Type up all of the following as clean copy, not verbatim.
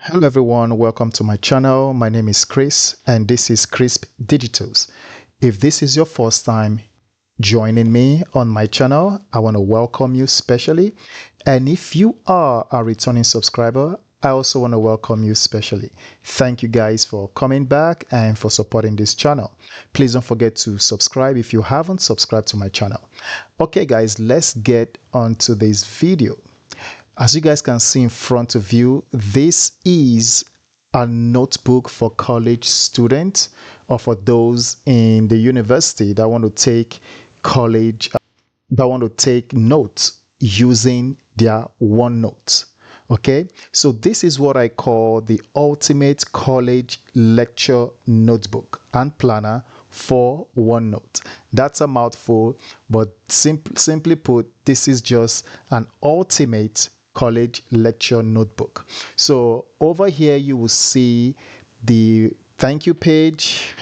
Hello everyone, welcome to my channel. My name is Chris and this is Crisp Digitals. If this is your first time joining me on my channel, I want to welcome you specially. And if you are a returning subscriber, I also want to welcome you specially. Thank you guys for coming back and for supporting this channel. Please don't forget to subscribe if you haven't subscribed to my channel. Okay guys, let's get on to this video. As you guys can see in front of you, this is a notebook for college students or for those in the university that want to take notes using their OneNote. Okay, so this is what I call the ultimate college lecture notebook and planner for OneNote. That's a mouthful, but simply put, this is just an ultimate college lecture notebook. So over here you will see the thank you page,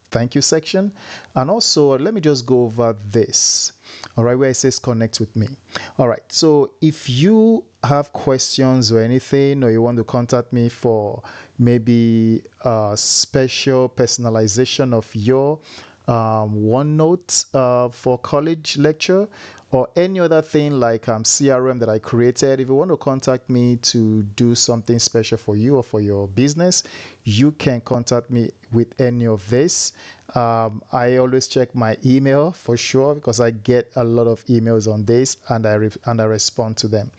thank you section, and also let me just go over this, all right, where it says connect with me. All right, so if you have questions or anything, or you want to contact me for maybe a special personalization of your OneNote for college lecture or any other thing like CRM that I created, if you want to contact me to do something special for you or for your business, you can contact me with any of this. I always check my email for sure because I get a lot of emails on this and I respond to them.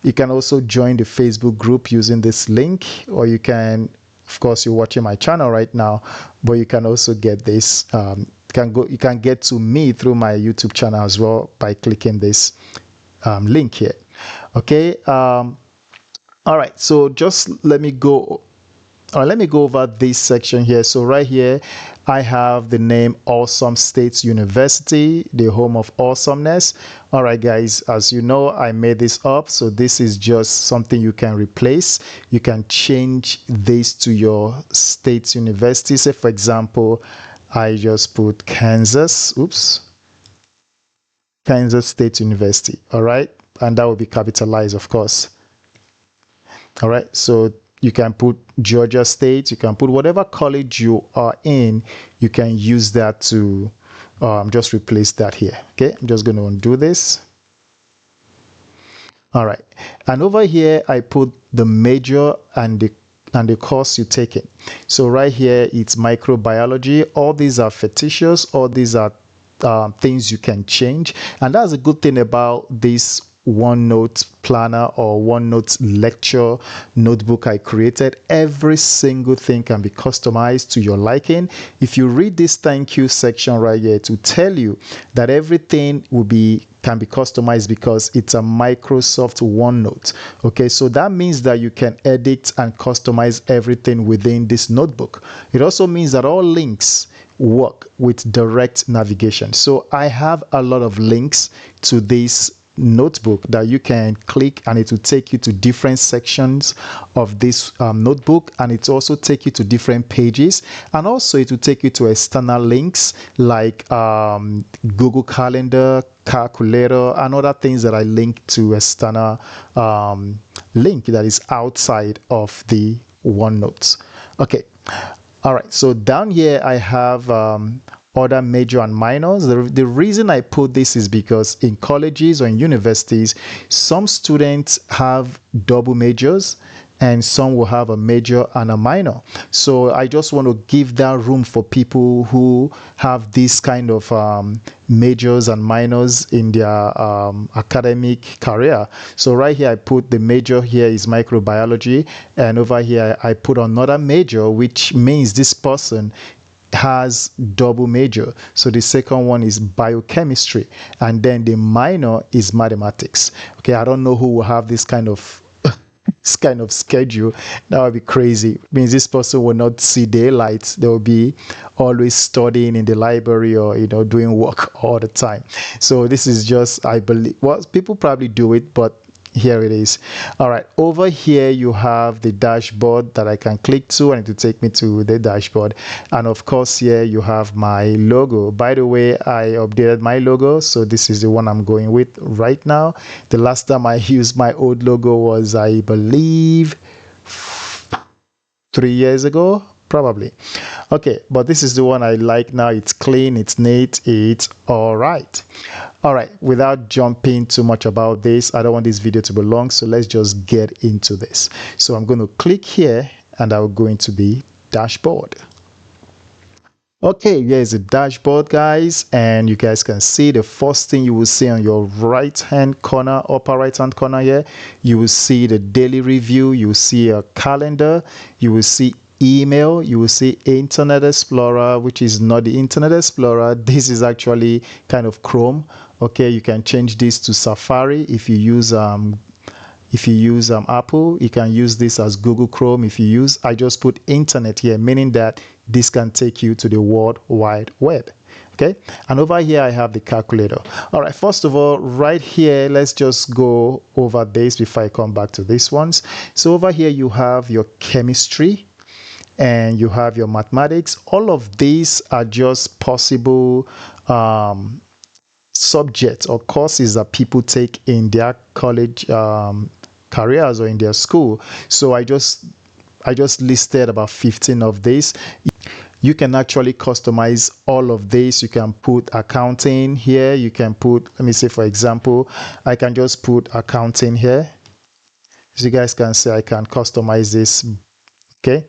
You can also join the Facebook group using this link, or you can, of course, you're watching my channel right now, but you can also get this. You can get to me through my YouTube channel as well by clicking this link here. Okay. All right. So just let me go. Let me go over this section here. So right here, I have the name Awesome State University, the home of awesomeness. All right, guys, as you know, I made this up. So this is just something you can replace. You can change this to your state university. Say, for example, I just put Kansas State University. All right. And that will be capitalized, of course. All right. So you can put Georgia State, you can put whatever college you are in, you can use that to just replace that here. Okay, I'm just going to undo this. All right, and over here I put the major and the course you take it. So right here it's microbiology. All these are fictitious, all these are things you can change, and that's a good thing about this OneNote planner or OneNote lecture notebook I created. Every single thing can be customized to your liking. If you read this thank you section right here, to tell you that everything can be customized because it's a Microsoft OneNote. Okay, so that means that you can edit and customize everything within this notebook. It also means that all links work with direct navigation. So I have a lot of links to this notebook that you can click and it will take you to different sections of this notebook, and it also take you to different pages, and also it will take you to external links like Google Calendar, calculator, and other things that I link to external link that is outside of the OneNote. Okay, all right, so down here I have other major and minors. The reason I put this is because in colleges or in universities, some students have double majors and some will have a major and a minor. So I just want to give that room for people who have this kind of majors and minors in their academic career. So right here I put the major here is microbiology, and over here I put another major, which means this person has double major. So the second one is biochemistry, and then the minor is mathematics. Okay, I don't know who will have this kind of schedule. That would be crazy. It means this person will not see daylight. They will be always studying in the library or doing work all the time. So this is just, I believe, well, people probably do it, but here it is. All right, over here you have the dashboard that I can click to and it will take me to the dashboard, and of course here you have my logo. By the way, I updated my logo, so this is the one I'm going with right now. The last time I used my old logo was, I believe, 3 years ago, probably. Okay, but this is the one I like now. It's clean, it's neat, it's all right. All right, without jumping too much about this, I don't want this video to be long, so let's just get into this. So I'm going to click here and I'll go into the dashboard. Okay, here's the dashboard, guys, and you guys can see the first thing you will see on your right hand corner, upper right hand corner here, you will see the daily review, you will see a calendar, you will see email, you will see Internet Explorer, which is not the Internet Explorer. This is actually kind of Chrome. Okay, you can change this to Safari if you use Apple. You can use this as Google Chrome. I just put internet here, meaning that this can take you to the World Wide Web. Okay, and over here I have the calculator. All right, first of all, right here, let's just go over this before I come back to these ones. So over here you have your chemistry and you have your mathematics. All of these are just possible subjects or courses that people take in their college careers or in their school. So I just listed about 15 of these. You can actually customize all of this. You can put accounting here. You can put, let me say for example, I can just put accounting here. As you guys can see, I can customize this. Okay,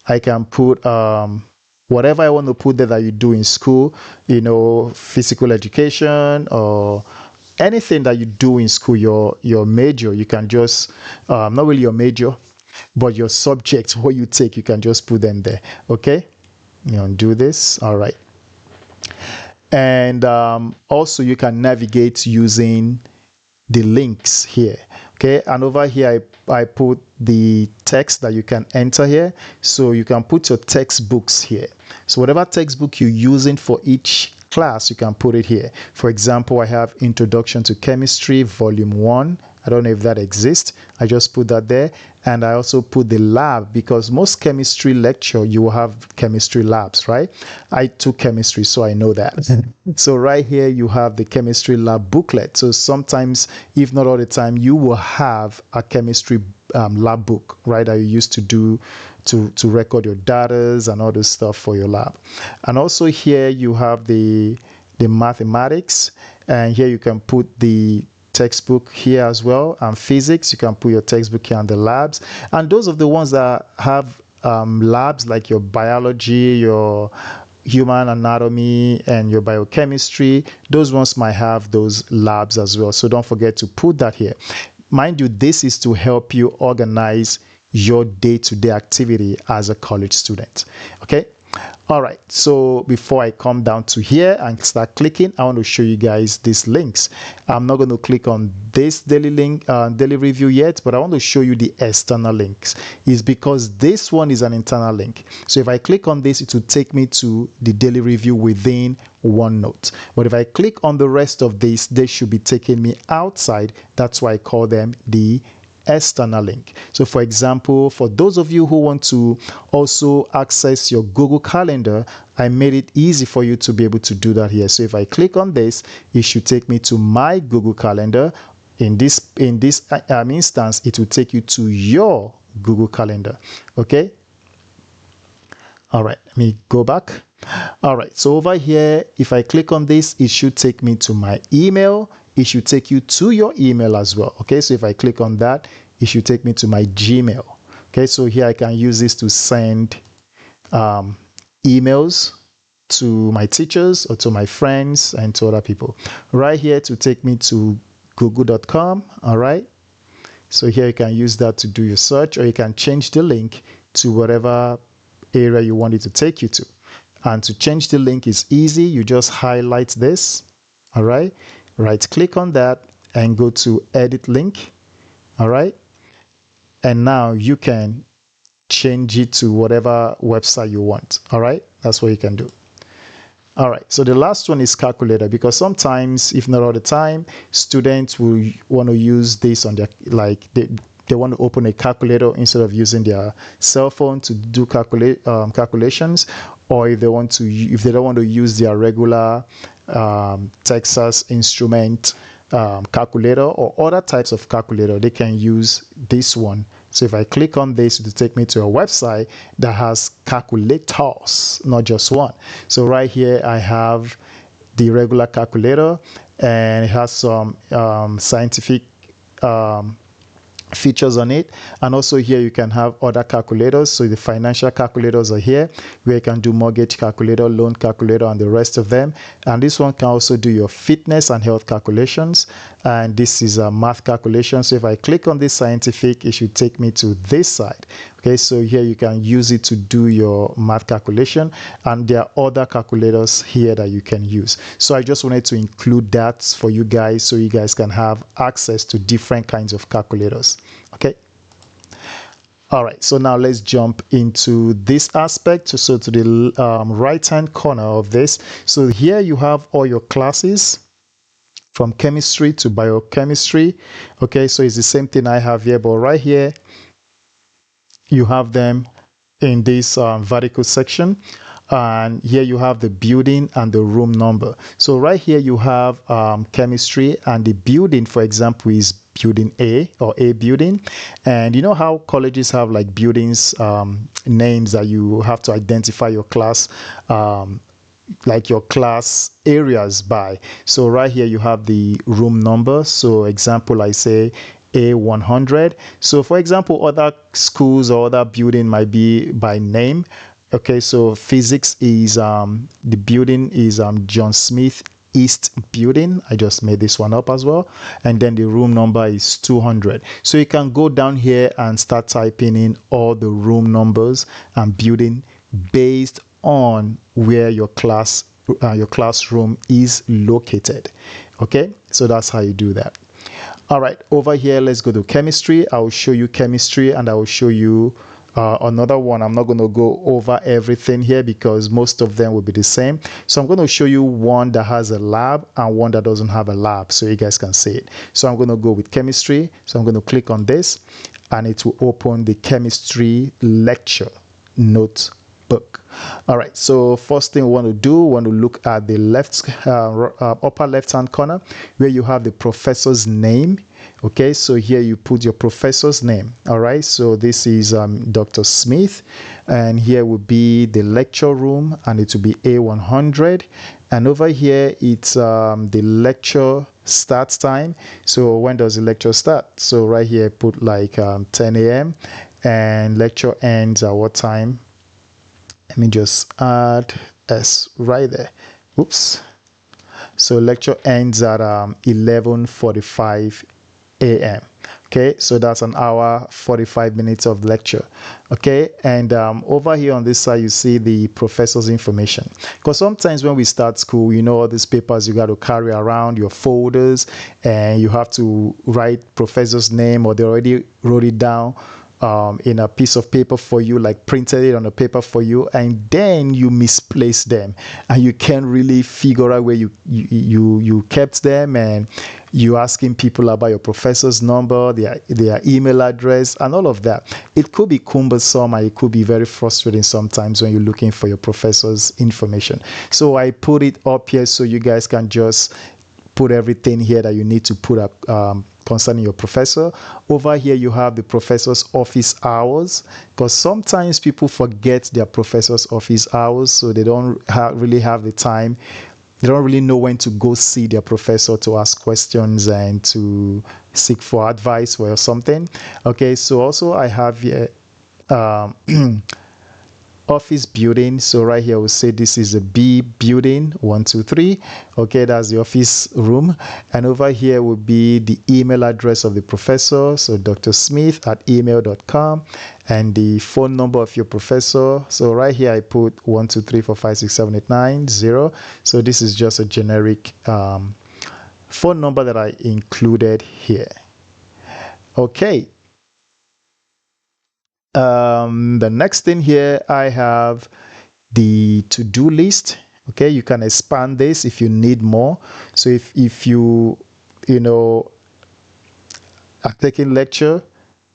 I can put whatever I want to put there that you do in school, you know, physical education or anything that you do in school, your major, you can just not really your major, but your subjects, what you take, you can just put them there. Okay, you undo this. All right, and also you can navigate using the links here. Okay, and over here I put the text that you can enter here, so you can put your textbooks here. So whatever textbook you're using for each class, you can put it here. For example, I have Introduction to Chemistry Volume 1. I don't know if that exists. I just put that there, and I also put the lab, because most chemistry lecture you will have chemistry labs, right? I took chemistry, so I know that. So right here you have the chemistry lab booklet. So sometimes, if not all the time, you will have a chemistry lab book, right, that you used to do to record your datas and all this stuff for your lab. And also here you have the mathematics, and here you can put the textbook here as well, and physics, you can put your textbook here and the labs. And those are the ones that have labs, like your biology, your human anatomy, and your biochemistry. Those ones might have those labs as well, so don't forget to put that here. Mind you, this is to help you organize your day-to-day activity as a college student. Okay, all right, so before I come down to here and start clicking, I want to show you guys these links. I'm not going to click on this daily link, daily review yet, but I want to show you the external links. Is because this one is an internal link. So if I click on this, it will take me to the daily review within OneNote. But if I click on the rest of this, they should be taking me outside. That's why I call them the external link. So for example, for those of you who want to also access your Google Calendar, I made it easy for you to be able to do that here. So if I click on this, it should take me to my Google Calendar. In this instance, it will take you to your Google Calendar. Okay, all right, let me go back. All right, so over here, if I click on this, it should take me to my email. It should take you to your email as well. Okay, so if I click on that, it should take me to my Gmail. Okay, so here I can use this to send emails to my teachers or to my friends and to other people. Right here to take me to google.com. all right, so here you can use that to do your search, or you can change the link to whatever area you want it to take you to. And to change the link is easy. You just highlight this. All right, right click on that and go to edit link. All right, and now you can change it to whatever website you want. All right, that's what you can do. All right, so the last one is calculator, because sometimes, if not all the time, students will want to use this on their, like they want to open a calculator instead of using their cell phone to do calculations, or if they don't want to use their regular Texas Instrument calculator or other types of calculator, they can use this one. So if I click on this, it will take me to a website that has calculators, not just one. So right here I have the regular calculator, and it has some scientific features on it. And also here you can have other calculators. So the financial calculators are here, where you can do mortgage calculator, loan calculator, and the rest of them. And this one can also do your fitness and health calculations. And this is a math calculation. So if I click on this scientific, it should take me to this side. Okay, so here you can use it to do your math calculation, and there are other calculators here that you can use. So I just wanted to include that for you guys, so you guys can have access to different kinds of calculators. Okay. All right, so now let's jump into this aspect. So to the right hand corner of this, so here you have all your classes from chemistry to biochemistry. Okay, so it's the same thing I have here, but right here you have them in this vertical section, and here you have the building and the room number. So right here you have chemistry, and the building, for example, is building A, or A building. And you know how colleges have like buildings names that you have to identify your class, like your class areas by. So right here you have the room number. So example, I say A100. So for example, other schools or other building might be by name. Okay, so physics is the building is John Smith East building. I just made this one up as well. And then the room number is 200. So you can go down here and start typing in all the room numbers and building based on where your classroom is located. Okay, so that's how you do that. All right, over here, let's go to chemistry. I will show you chemistry, and I will show you another one. I'm not going to go over everything here because most of them will be the same. So I'm going to show you one that has a lab and one that doesn't have a lab, so you guys can see it. So I'm going to go with chemistry. So I'm going to click on this, and it will open the chemistry lecture notebook. All right, so first thing we want to do, we want to look at the left upper left hand corner, where you have the professor's name. Okay, so here you put your professor's name. All right, so this is Dr. Smith, and here will be the lecture room, and it will be A100. And over here it's the lecture start time. So when does the lecture start? So right here put like 10 a.m. and lecture ends at what time? Let me just add S right there. Oops. So lecture ends at 11:45 a.m. Okay, so that's an hour 45 minutes of lecture. Okay, and over here on this side you see the professor's information, because sometimes when we start school, you know, all these papers you got to carry around, your folders, and you have to write professor's name, or they already wrote it down in a piece of paper for you, like printed it on a paper for you, and then you misplace them, and you can't really figure out where you kept them, and you asking people about your professor's number, their email address, and all of that. It could be cumbersome, and it could be very frustrating sometimes when you're looking for your professor's information. So I put it up here so you guys can just put everything here that you need to put up concerning your professor. Over here you have the professor's office hours, because sometimes people forget their professor's office hours, so they don't really have the time. They don't really know when to go see their professor to ask questions and to seek for advice or something. Okay, so also I have here office building. So right here we'll say this is a B building 123. Okay, that's the office room. And over here will be the email address of the professor, so drsmith@email.com, and the phone number of your professor. So right here I put 123456789 so this is just a generic phone number that I included here. Okay, the next thing here, I have the to-do list. Okay, you can expand this if you need more. So if you are taking lecture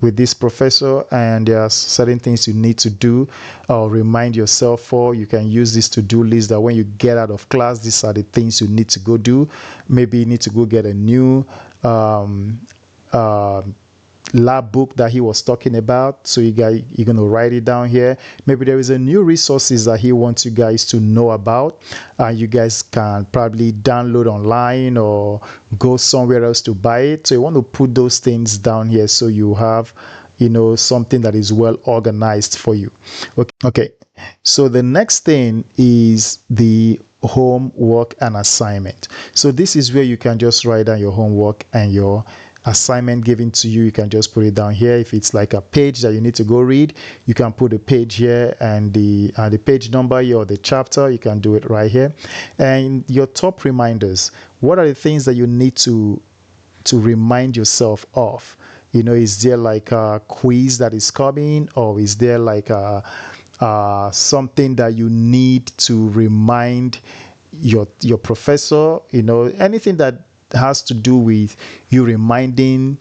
with this professor, and there are certain things you need to do or remind yourself for. You can use this to-do list that when you get out of class, these are the things you need to go do. Maybe you need to go get a new lab book that he was talking about, so you're going to write it down here. Maybe there is a new resources that he wants you guys to know about, you guys can probably download online or go somewhere else to buy it. So you want to put those things down here so you have, something that is well organized for you. Okay, so the next thing is the homework and assignment. So this is where you can just write down your homework and your assignment given to you. You can just put it down here. If it's like a page that you need to go read, you can put a page here and the page number here or the chapter. You can do it right here. And your top reminders, what are the things that you need to remind yourself of? Is there like a quiz that is coming, or is there like something that you need to remind your professor? Anything that has to do with you reminding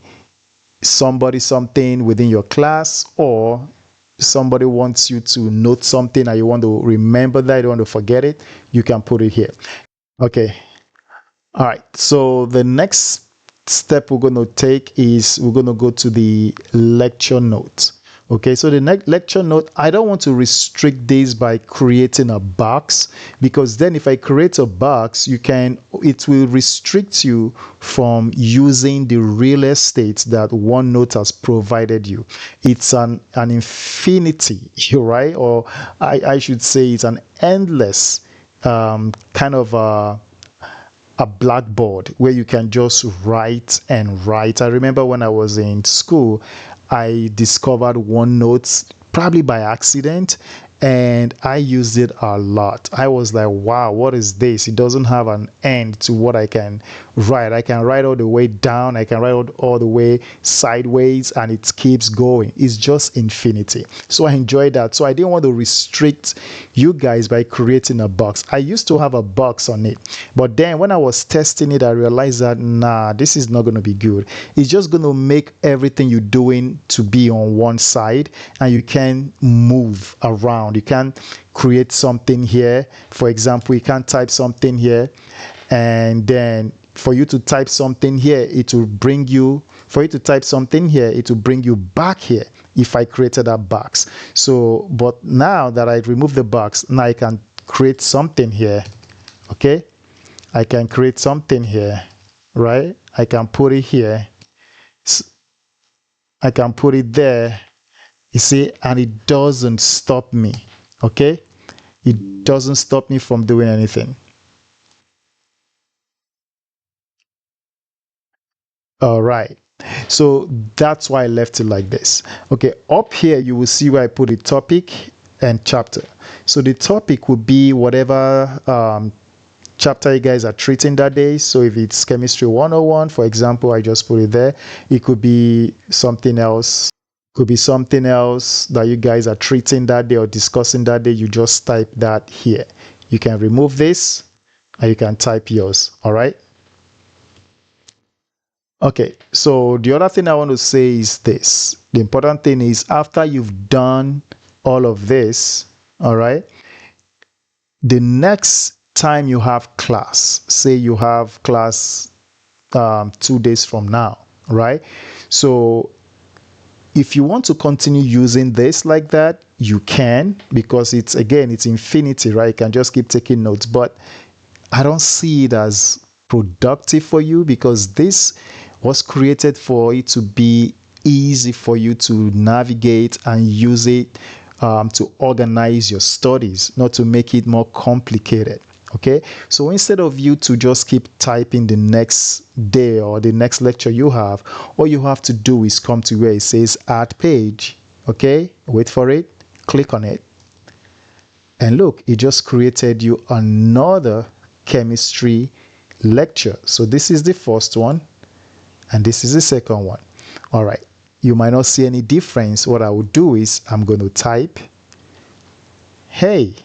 somebody something within your class, or somebody wants you to note something and you want to remember that, you don't want to forget it, you can put it here. Okay, all right, so the next step we're going to take is we're going to go to the lecture notes. Okay, so the next lecture note, I don't want to restrict this by creating a box, because then if I create a box, it will restrict you from using the real estate that OneNote has provided you. It's an infinity, right? Or I should say it's an endless kind of a blackboard where you can just write and write. I remember when I was in school, I discovered OneNote probably by accident, and I used it a lot. I was like, wow, what is this? It doesn't have an end to what I can write. I can write all the way down, I can write all the way sideways, and it keeps going. It's just infinity. So I enjoyed that. So I didn't want to restrict you guys by creating a box. I used to have a box on it, but then when I was testing it, I realized that nah, this is not going to be good. It's just going to make everything you're doing to be on one side, and you can move around. You can create something here. For example, you can type something here, and then for you to type something here, it will bring you, for you to type something here, it will bring you back here if I created a box. So, but now that I remove the box, now I can create something here. Okay, I can create something here, right? I can put it here, I can put it there, you see, and it doesn't stop me. Okay, it doesn't stop me from doing anything. All right, so that's why I left it like this. Okay, up here you will see where I put the topic and chapter. So the topic would be whatever chapter you guys are treating that day. So if it's chemistry 101, for example, I just put it there. It could be something else, could be something else that you guys are treating that day or discussing that day. You just type that here. You can remove this and you can type yours. All right. Okay, so the other thing I want to say is this. The important thing is, after you've done all of this, all right, the next time you have class, say you have class 2 days from now, right? So if you want to continue using this like that, you can, because it's infinity, right? You can just keep taking notes, but I don't see it as productive for you, because this was created for it to be easy for you to navigate and use it to organize your studies, not to make it more complicated. Okay, so instead of you to just keep typing the next day or the next lecture you have, all you have to do is come to where it says add page. Okay, wait for it, click on it, and look, it just created you another chemistry lecture. So this is the first one and this is the second one. All right, you might not see any difference. What I would do is I'm going to type hey.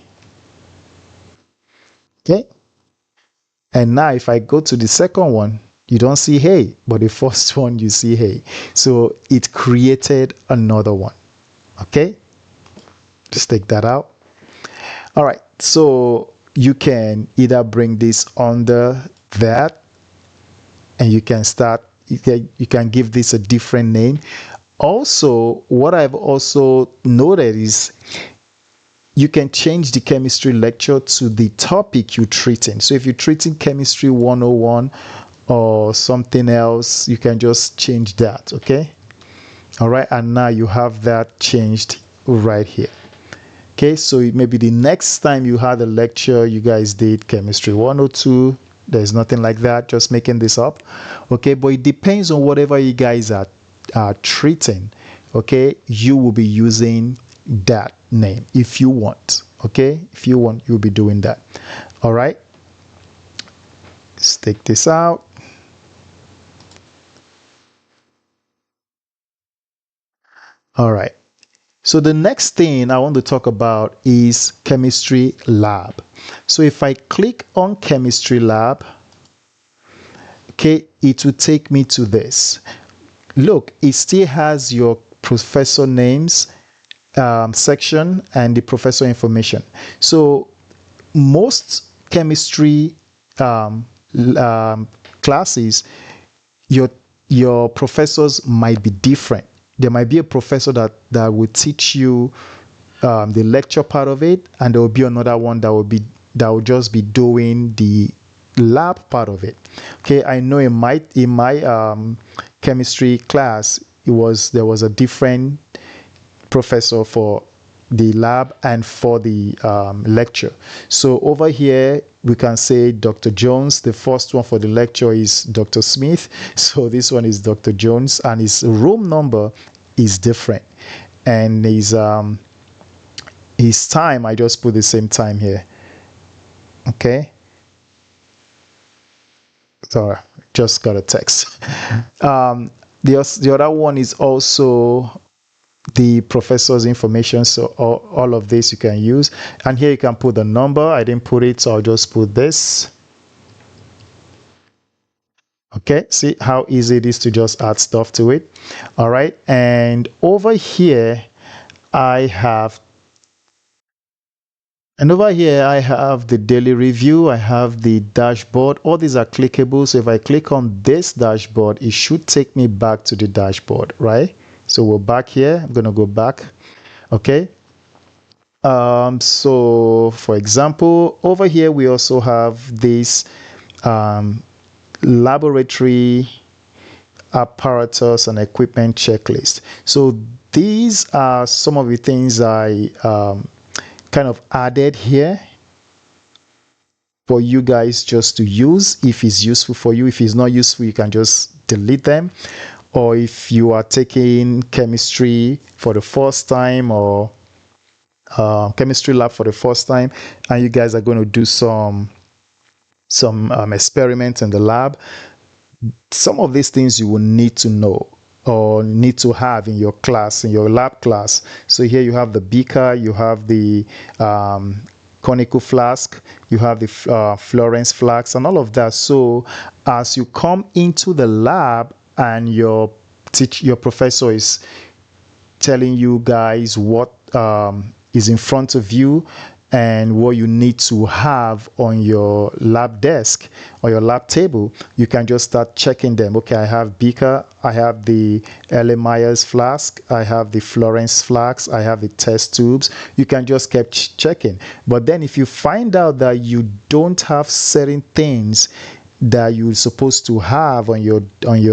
Okay, and now if I go to the second one, you don't see hey, but the first one you see hey. So it created another one. Okay, just take that out. All right, so you can either bring this under that, and you can start, you can give this a different name. Also, what I've also noted is you can change the chemistry lecture to the topic you're treating. So if you're treating chemistry 101 or something else, you can just change that. Okay, all right, and now you have that changed right here. Okay, so maybe the next time you had a lecture, you guys did chemistry 102. There's nothing like that, just making this up. Okay, but it depends on whatever you guys are treating. Okay, you will be using that name if you want. Okay, if you want, you'll be doing that. All right, let's take this out. All right, so the next thing I want to talk about is chemistry lab. So if I click on chemistry lab, okay, it will take me to this. Look, it still has your professor names section and the professor information. So most chemistry classes, your professors might be different. There might be a professor that will teach you the lecture part of it, and there will be another one that will just be doing the lab part of it. Okay, I know in my chemistry class, there was a different professor for the lab and for the lecture. So over here we can say Dr. Jones. The first one for the lecture is Dr. Smith. So this one is Dr. Jones, and his room number is different, and his time, I just put the same time here. Okay, sorry, just got a text. The other one is also the professor's information, so all of this you can use, and here you can put the number. I didn't put it, so I'll just put this. Okay, see how easy it is to just add stuff to it. All right, and over here I have the daily review, I have the dashboard. All these are clickable, so if I click on this dashboard, it should take me back to the dashboard, right? So we're back here. I'm going to go back. Okay, so for example, over here we also have this laboratory apparatus and equipment checklist. So these are some of the things I kind of added here for you guys just to use if it's useful for you. If it's not useful, you can just delete them. Or if you are taking chemistry for the first time, or chemistry lab for the first time, and you guys are going to do some experiments in the lab, some of these things you will need to know or need to have in your class, in your lab class. So here you have the beaker, you have the conical flask, you have the Florence flask, and all of that. So as you come into the lab and your professor is telling you guys what is in front of you and what you need to have on your lab desk or your lab table, you can just start checking them. Okay, I have beaker, I have the L.A. Myers flask, I have the Florence flask, I have the test tubes. You can just keep checking. But then if you find out that you don't have certain things that you're supposed to have on your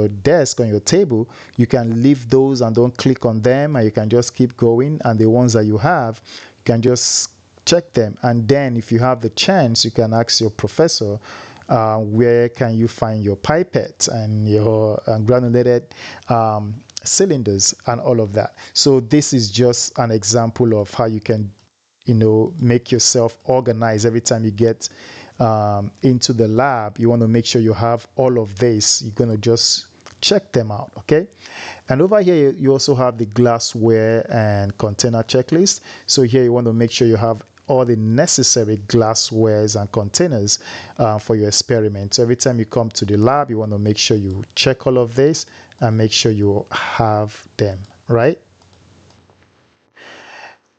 desk, on your table, you can leave those and don't click on them, and you can just keep going, and the ones that you have, you can just check them. And then if you have the chance, you can ask your professor, where can you find your pipettes and your granulated cylinders and all of that. So this is just an example of how you can, make yourself organized. Every time you get into the lab, you want to make sure you have all of this. You're going to just check them out. Okay, and over here you also have the glassware and container checklist. So here you want to make sure you have all the necessary glasswares and containers for your experiment. So every time you come to the lab, you want to make sure you check all of this and make sure you have them, right?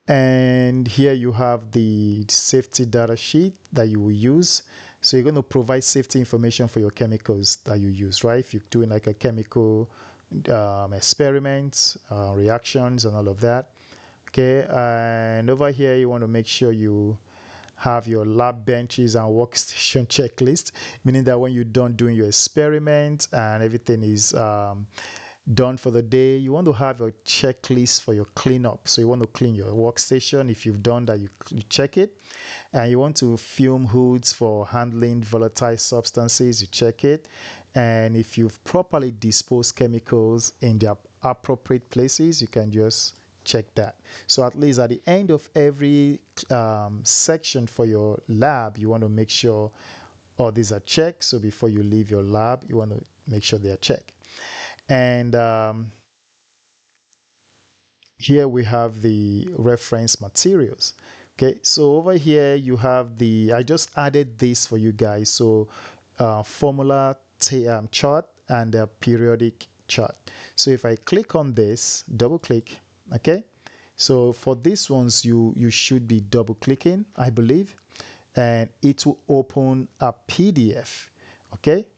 And here you have the safety data sheet that you will use. So you're going to provide safety information for your chemicals that you use, right? If you're doing like a chemical experiments, reactions and all of that. Okay, and over here you want to make sure you have your lab benches and workstation checklist, meaning that when you're done doing your experiment and everything is done for the day, you want to have a checklist for your cleanup. So you want to clean your workstation. If you've done that, you check it. And you want to fume hoods for handling volatile substances, you check it. And if you've properly disposed chemicals in their appropriate places, you can just check that. So at least at the end of every section for your lab, you want to make sure all these are checked. So before you leave your lab, you want to make sure they are checked. And here we have the reference materials. Okay, so over here you have the, I just added this for you guys. So formula chart and a periodic chart. So if I click on this, double click, okay, so for these ones you should be double clicking, I believe, and it will open a PDF. Okay,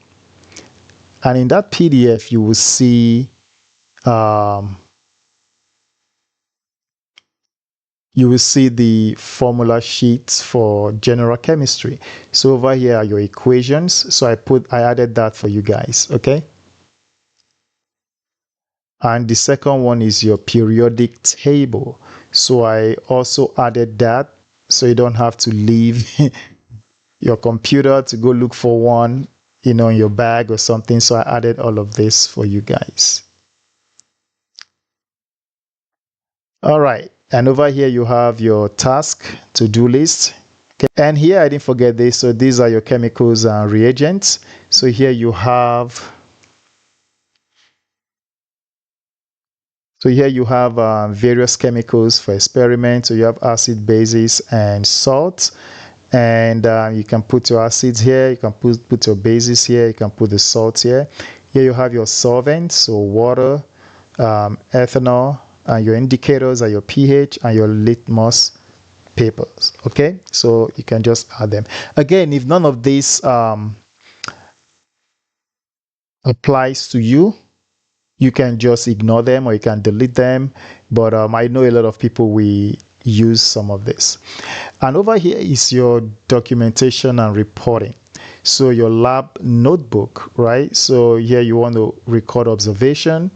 and in that PDF you will see the formula sheets for general chemistry. So over here are your equations. So I added that for you guys. Okay, and the second one is your periodic table. So I also added that, so you don't have to leave your computer to go look for one, in your bag or something. So I added all of this for you guys. All right, and over here you have your task to-do list. Okay. And here I didn't forget this. So these are your chemicals and reagents. So here you have various chemicals for experiments. So you have acid, bases, and salts. And you can put your acids here, you can put your bases here, you can put the salts here. Here you have your solvents, so water, ethanol, and your indicators are your pH and your litmus papers. Okay, so you can just add them. Again, if none of this applies to you, you can just ignore them or you can delete them. But I know a lot of people will use some of this. And over here is your documentation and reporting. So your lab notebook, right? So here you want to record observation,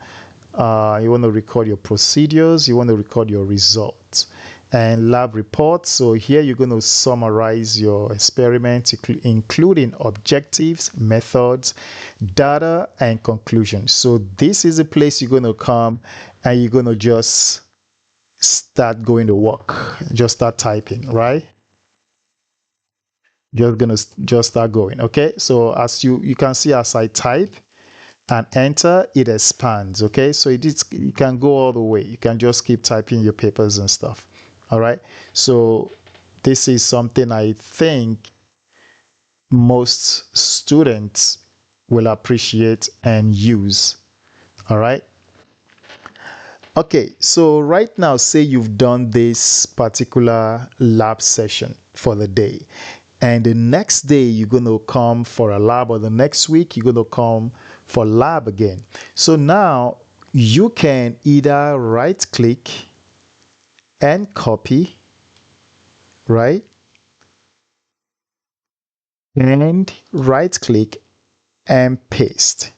you want to record your procedures, you want to record your results and lab reports. So here you're going to summarize your experiments, including objectives, methods, data, and conclusions. So this is a place you're going to come and you're going to just start going to work, just start typing, right? You're gonna just start going. Okay, so as you can see, as I type and enter, it expands. Okay, so you can go all the way, you can just keep typing your papers and stuff. All right, so this is something I think most students will appreciate and use. All right. Okay, so right now, say you've done this particular lab session for the day, and the next day you're going to come for a lab, or the next week you're going to come for lab again. So now you can either right click and copy, right? And right click and paste.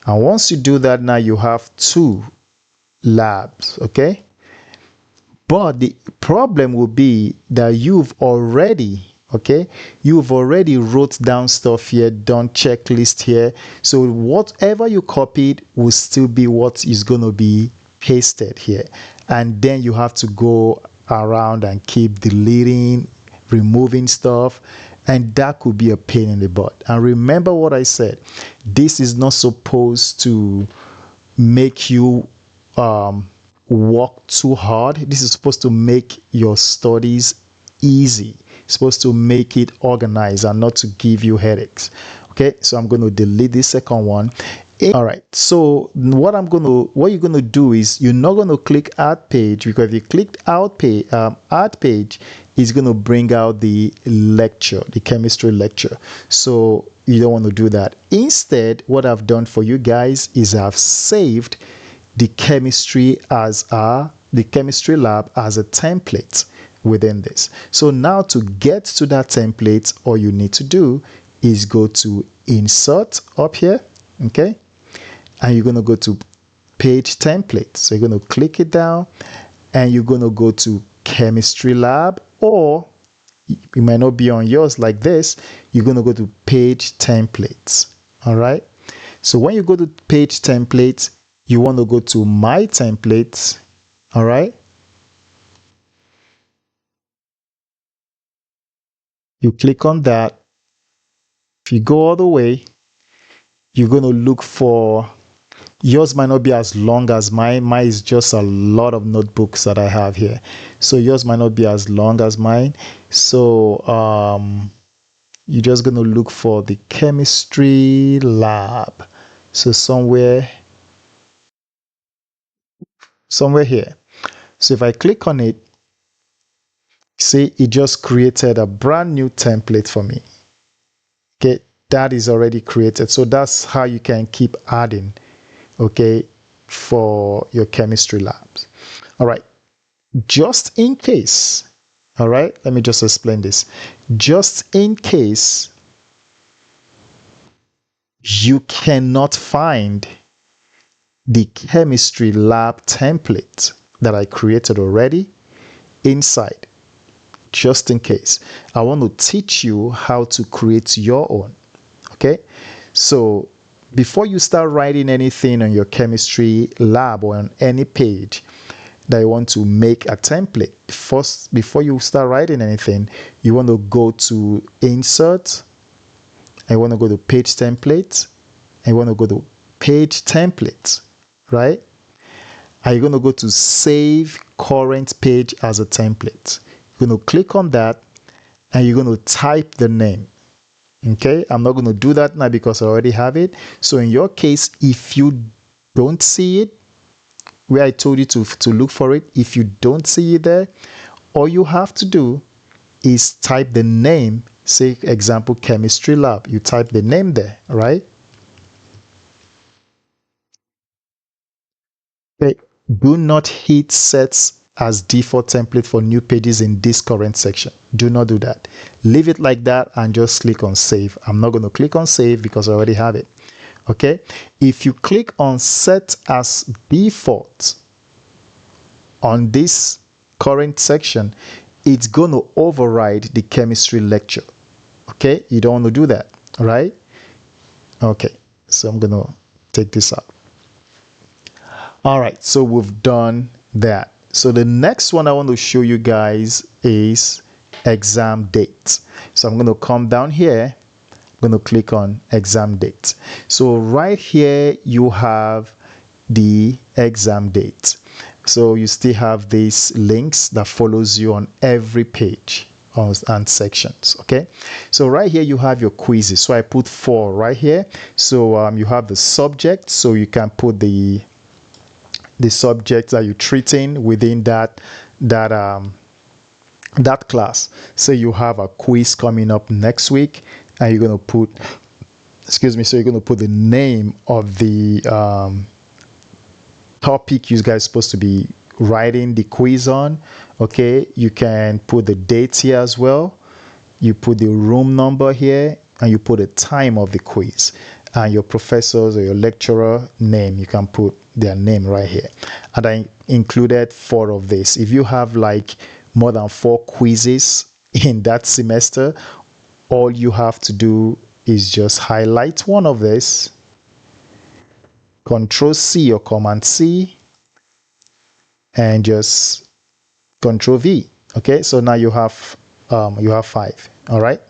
And once you do that, now you have two labs. Okay, but the problem will be that you've already wrote down stuff here, done checklist here, so whatever you copied will still be what is going to be pasted here, and then you have to go around and keep deleting, removing stuff, and that could be a pain in the butt. And remember what I said, this is not supposed to make you work too hard. This is supposed to make your studies easy. It's supposed to make it organized and not to give you headaches. Okay, so I'm going to delete the second one. All right, so what you're going to do is you're not going to click add page, because if you click add page, it's going to bring out the lecture, the chemistry lecture. So you don't want to do that. Instead, what I've done for you guys is I've saved the chemistry lab as a template within this. So now to get to that template, all you need to do is go to insert up here, okay, and you're going to go to page template. So you're going to click it down and you're going to go to chemistry lab, or it might not be on yours like this. You're going to go to page templates. All right, so when you go to page templates, you want to go to my templates. All right, you click on that. If you go all the way, you're going to look for, yours might not be as long as mine. Mine is just a lot of notebooks that I have here. So yours might not be as long as mine. So you're just going to look for the chemistry lab. So somewhere here. So if I click on it, see, it just created a brand new template for me. Okay, that is already created. So that's how you can keep adding, okay, for your chemistry labs. All right, just in case, all right, let me just explain this. Just in case you cannot find the chemistry lab template that I created already inside, just in case, I want to teach you how to create your own. Okay, so before you start writing anything on your chemistry lab or on any page that you want to make a template, first, before you start writing anything, you want to go to insert, and you want to go to page templates, and you want to go to page templates, right? And you're going to go to save current page as a template. You're going to click on that and you're going to type the name. Okay, I'm not going to do that now because I already have it. So in your case, if you don't see it where I told you to look for it, if you don't see it there, all you have to do is type the name. Say example chemistry lab, you type the name there, right? Okay. Do not hit sets as default template for new pages in this current section. Do not do that. Leave it like that and just click on save. I'm not going to click on save because I already have it. Okay, if you click on set as default on this current section, it's going to override the chemistry lecture. Okay, you don't want to do that, right? Okay, so I'm going to take this out. All right, so we've done that. So the next one I want to show you guys is exam date. So I'm going to come down here. I'm going to click on exam date. So right here you have the exam date. So you still have these links that follows you on every page and sections. Okay, so right here you have your quizzes. So I put 4 right here. So you have the subject, so you can put the subjects that you're treating within that class. So you have a quiz coming up next week, and you're going to put, so you're going to put the name of the topic you guys are supposed to be writing the quiz on. Okay, you can put the dates here as well. You put the room number here, and you put the time of the quiz, and your professors or your lecturer name, you can put their name right here. And I included 4 of this. If you have like more than 4 quizzes in that semester, all you have to do is just highlight one of this, Control C or Command C, and just Control V. Okay, so now you have 5. All right.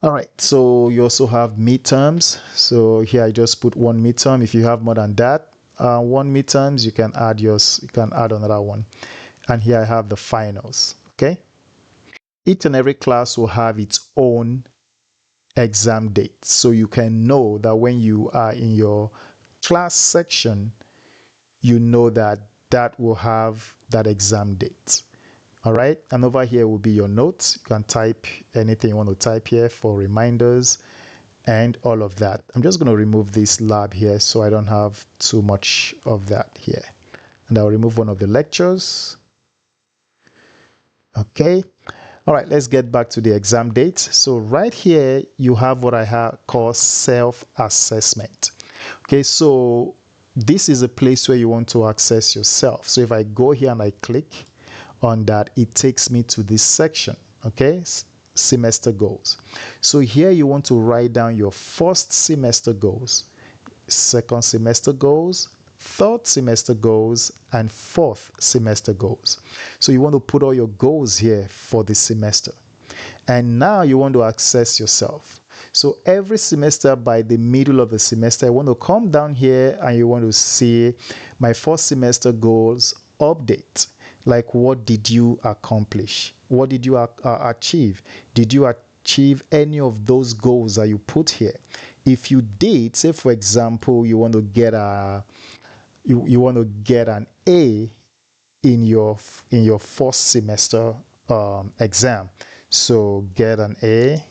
All right, so you also have midterms. So here I just put 1 midterm. If you have more than that, 1 midterms, you can add another one. And here I have the finals. Okay, each and every class will have its own exam date, so you can know that when you are in your class section, you know that that will have that exam date. All right, and over here will be your notes. You can type anything you want to type here for reminders and all of that. I'm just going to remove this lab here so I don't have too much of that here, and I'll remove one of the lectures. Okay, all right, let's get back to the exam date. So right here you have what I call self-assessment. Okay, so this is a place where you want to access yourself. So if I go here and I click on that, it takes me to this section. Okay, semester goals. So here you want to write down your first semester goals, second semester goals, third semester goals, and fourth semester goals. So you want to put all your goals here for the semester. And now you want to access yourself. So every semester, by the middle of the semester, I want to come down here and you want to see my first semester goals update. Like, what did you accomplish? What did you achieve? Did you achieve any of those goals that you put here? If you did, say for example, you want to get you want to get an A in your first semester exam. So get an A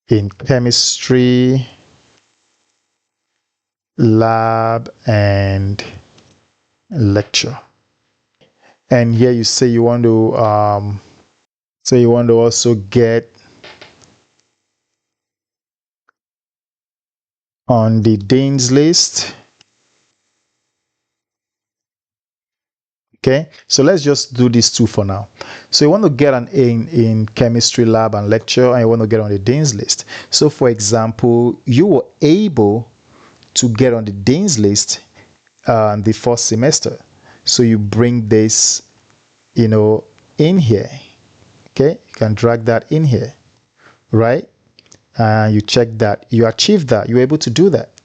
in chemistry, lab, and lecture. And here you say you want to also get on the dean's list. Okay, so let's just do these two for now. So you want to get an A in chemistry, lab, and lecture, and you want to get on the dean's list. So for example, you were able to get on the dean's list the first semester. So you bring this, in here. Okay, you can drag that in here, right? And you check that you achieved that. You're able to do that.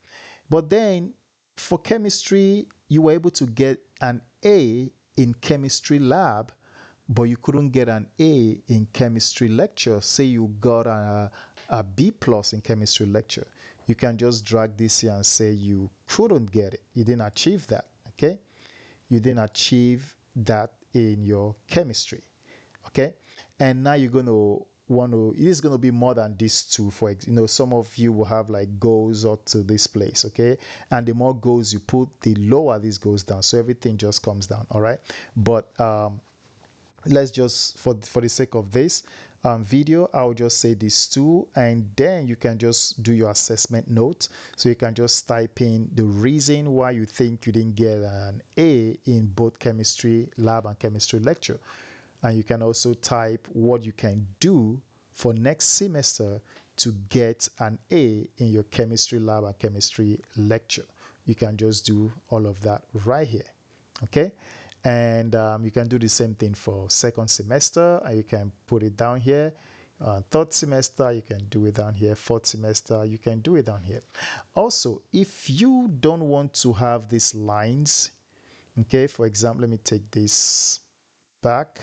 But then for chemistry, you were able to get an A in chemistry lab, but you couldn't get an A in chemistry lecture. Say you got a B plus in chemistry lecture. You can just drag this here and say you couldn't get it. You didn't achieve that. Okay, you didn't achieve that in your chemistry. Okay, and now you're going to it is going to be more than these two. For some of you will have like goals up to this place. Okay, and the more goals you put, the lower this goes down, so everything just comes down. All right, but let's just, for the sake of this video, I'll just say these two, and then you can just do your assessment note. So you can just type in the reason why you think you didn't get an A in both chemistry lab and chemistry lecture. And you can also type what you can do for next semester to get an A in your chemistry lab and chemistry lecture. You can just do all of that right here. Okay, and you can do the same thing for second semester, and you can put it down here. Third semester, you can do it down here. Fourth semester, you can do it down here. Also, if you don't want to have these lines, okay, for example, let me take this back.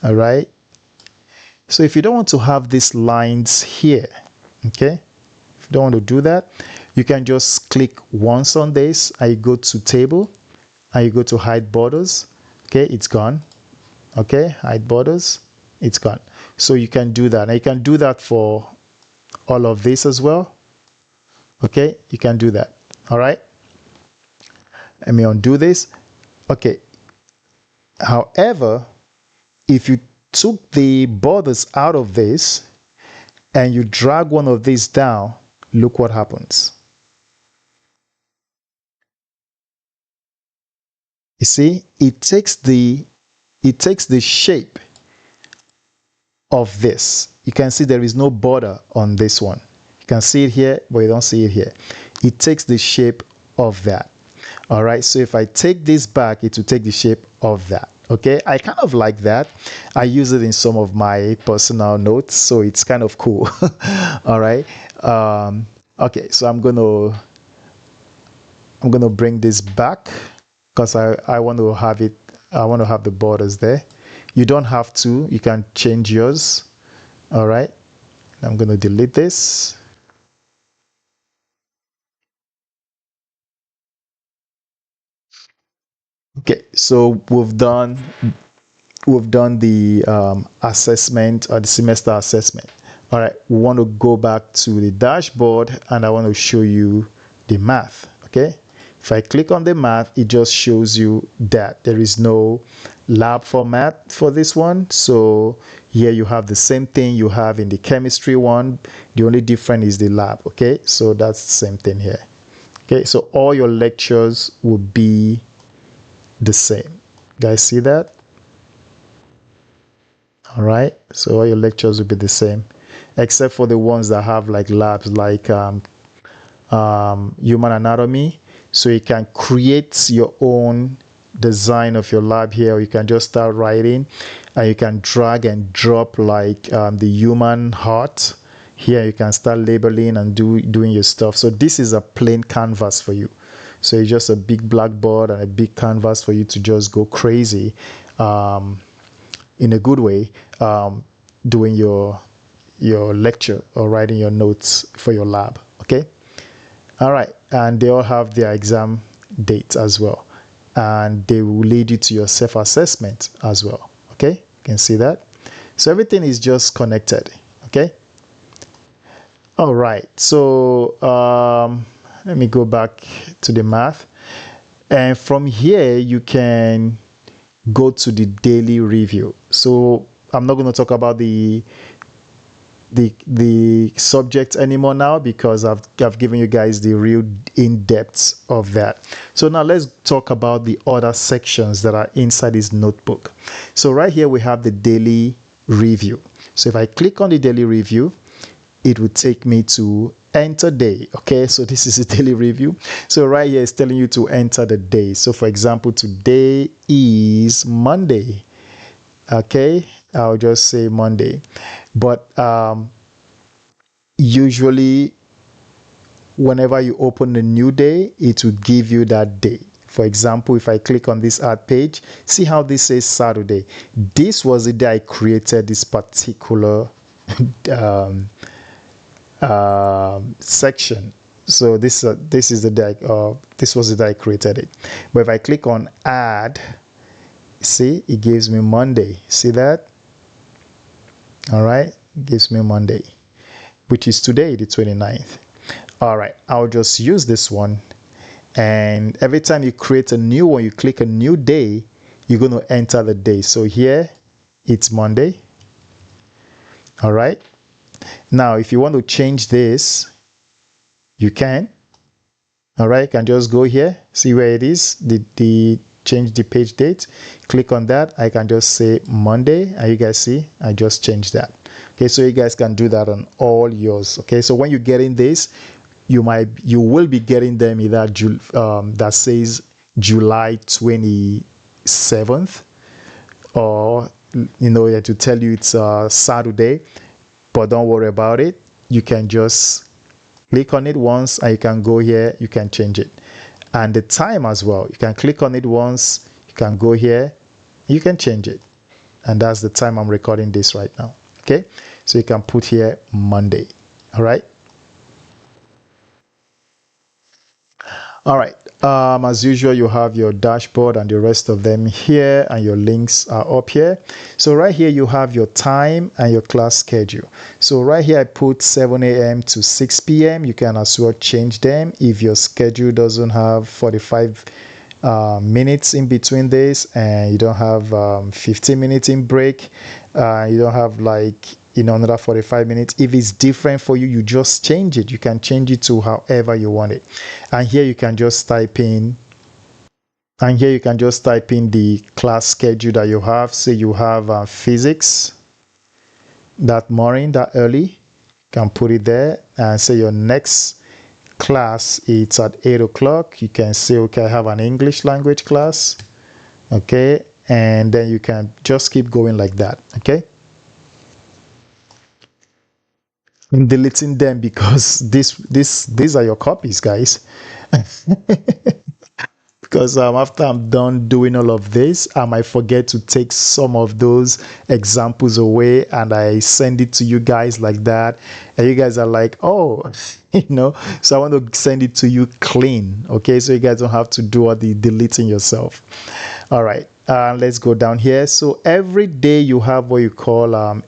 All right, so if you don't want to have these lines here, okay, if you don't want to do that, you can just click once on this, and you go to table, and you go to hide borders. Okay, it's gone. Okay, hide borders, it's gone. So you can do that, and you can do that for all of this as well. Okay, you can do that. All right, let me undo this. Okay, however, if you took the borders out of this and you drag one of these down, look what happens. You see, it takes the shape of this. You can see there is no border on this one. You can see it here, but you don't see it here. It takes the shape of that. All right, so if I take this back, it will take the shape of that. Okay, I kind of like that. I use it in some of my personal notes, so it's kind of cool. All right, okay, so I'm gonna bring this back because I want to have it I want to have the borders there. You don't have to, you can change yours. All right, I'm going to delete this. Okay, so we've done the assessment or the semester assessment. All right, we want to go back to the dashboard and I want to show you the math. Okay, if I click on the math, it just shows you that there is no lab format for this one. So here you have the same thing you have in the chemistry one. The only difference is the lab. Okay, so that's the same thing here. Okay, so all your lectures will be the same. Guys, see that? All right, so all your lectures will be the same, except for the ones that have like labs, like human anatomy. So you can create your own design of your lab here, or you can just start writing, and you can drag and drop like the human heart. Here you can start labeling and doing your stuff. So this is a plain canvas for you. So it's just a big blackboard and a big canvas for you to just go crazy. In a good way, doing your lecture or writing your notes for your lab. Okay, all right, and they all have their exam dates as well, and they will lead you to your self-assessment as well. Okay, you can see that. So everything is just connected. Okay, all right, so let me go back to the math, and from here you can go to the daily review. So I'm not going to talk about the subject anymore now, because I've given you guys the real in-depth of that. So now let's talk about the other sections that are inside this notebook. So right here we have the daily review. So if I click on the daily review, it would take me to enter day. Okay, so this is a daily review. So right here it's telling you to enter the day. So for example, today is Monday. Okay, I'll just say Monday. But usually whenever you open a new day, it will give you that day. For example, if I click on this art page, see how this says Saturday. This was the day I created this particular section. So this is the day, this was the day I created it. But if I click on add, see, it gives me Monday. See that? All right, it gives me Monday, which is today, the 29th. All right, I'll just use this one, and every time you create a new one, you click a new day, you're going to enter the day. So here it's Monday. All right, now if you want to change this, you can. All right, you can just go here, see where it is, the change the page date, click on that. I can just say Monday, and you guys see I just changed that. Okay, so you guys can do that on all yours. Okay, so when you're getting this, you will be getting them either that says July 27th, or to tell you it's Saturday. But don't worry about it, you can just click on it once and you can go here, you can change it. And the time as well, you can click on it once, you can go here, you can change it. And that's the time I'm recording this right now. Okay, so you can put here Monday. All right. All right, as usual, you have your dashboard and the rest of them here, and your links are up here. So right here you have your time and your class schedule. So right here I put 7 a.m. to 6 p.m. You can as well change them if your schedule doesn't have 45 minutes in between this, and you don't have 15 minutes in break, you don't have like another 45 minutes. If it's different for you, you just change it. You can change it to however you want it. And here you can just type in the class schedule that you have. Say you have physics that morning, that early, you can put it there, and say your next class it's at 8 o'clock. You can say, okay, I have an English language class. Okay, and then you can just keep going like that. Okay, I'm deleting them because these are your copies, guys. because after I'm done doing all of this, I might forget to take some of those examples away, and I send it to you guys like that, and you guys are like, oh, so I want to send it to you clean, okay, so you guys don't have to do all the deleting yourself. All right, let's go down here. So every day you have what you call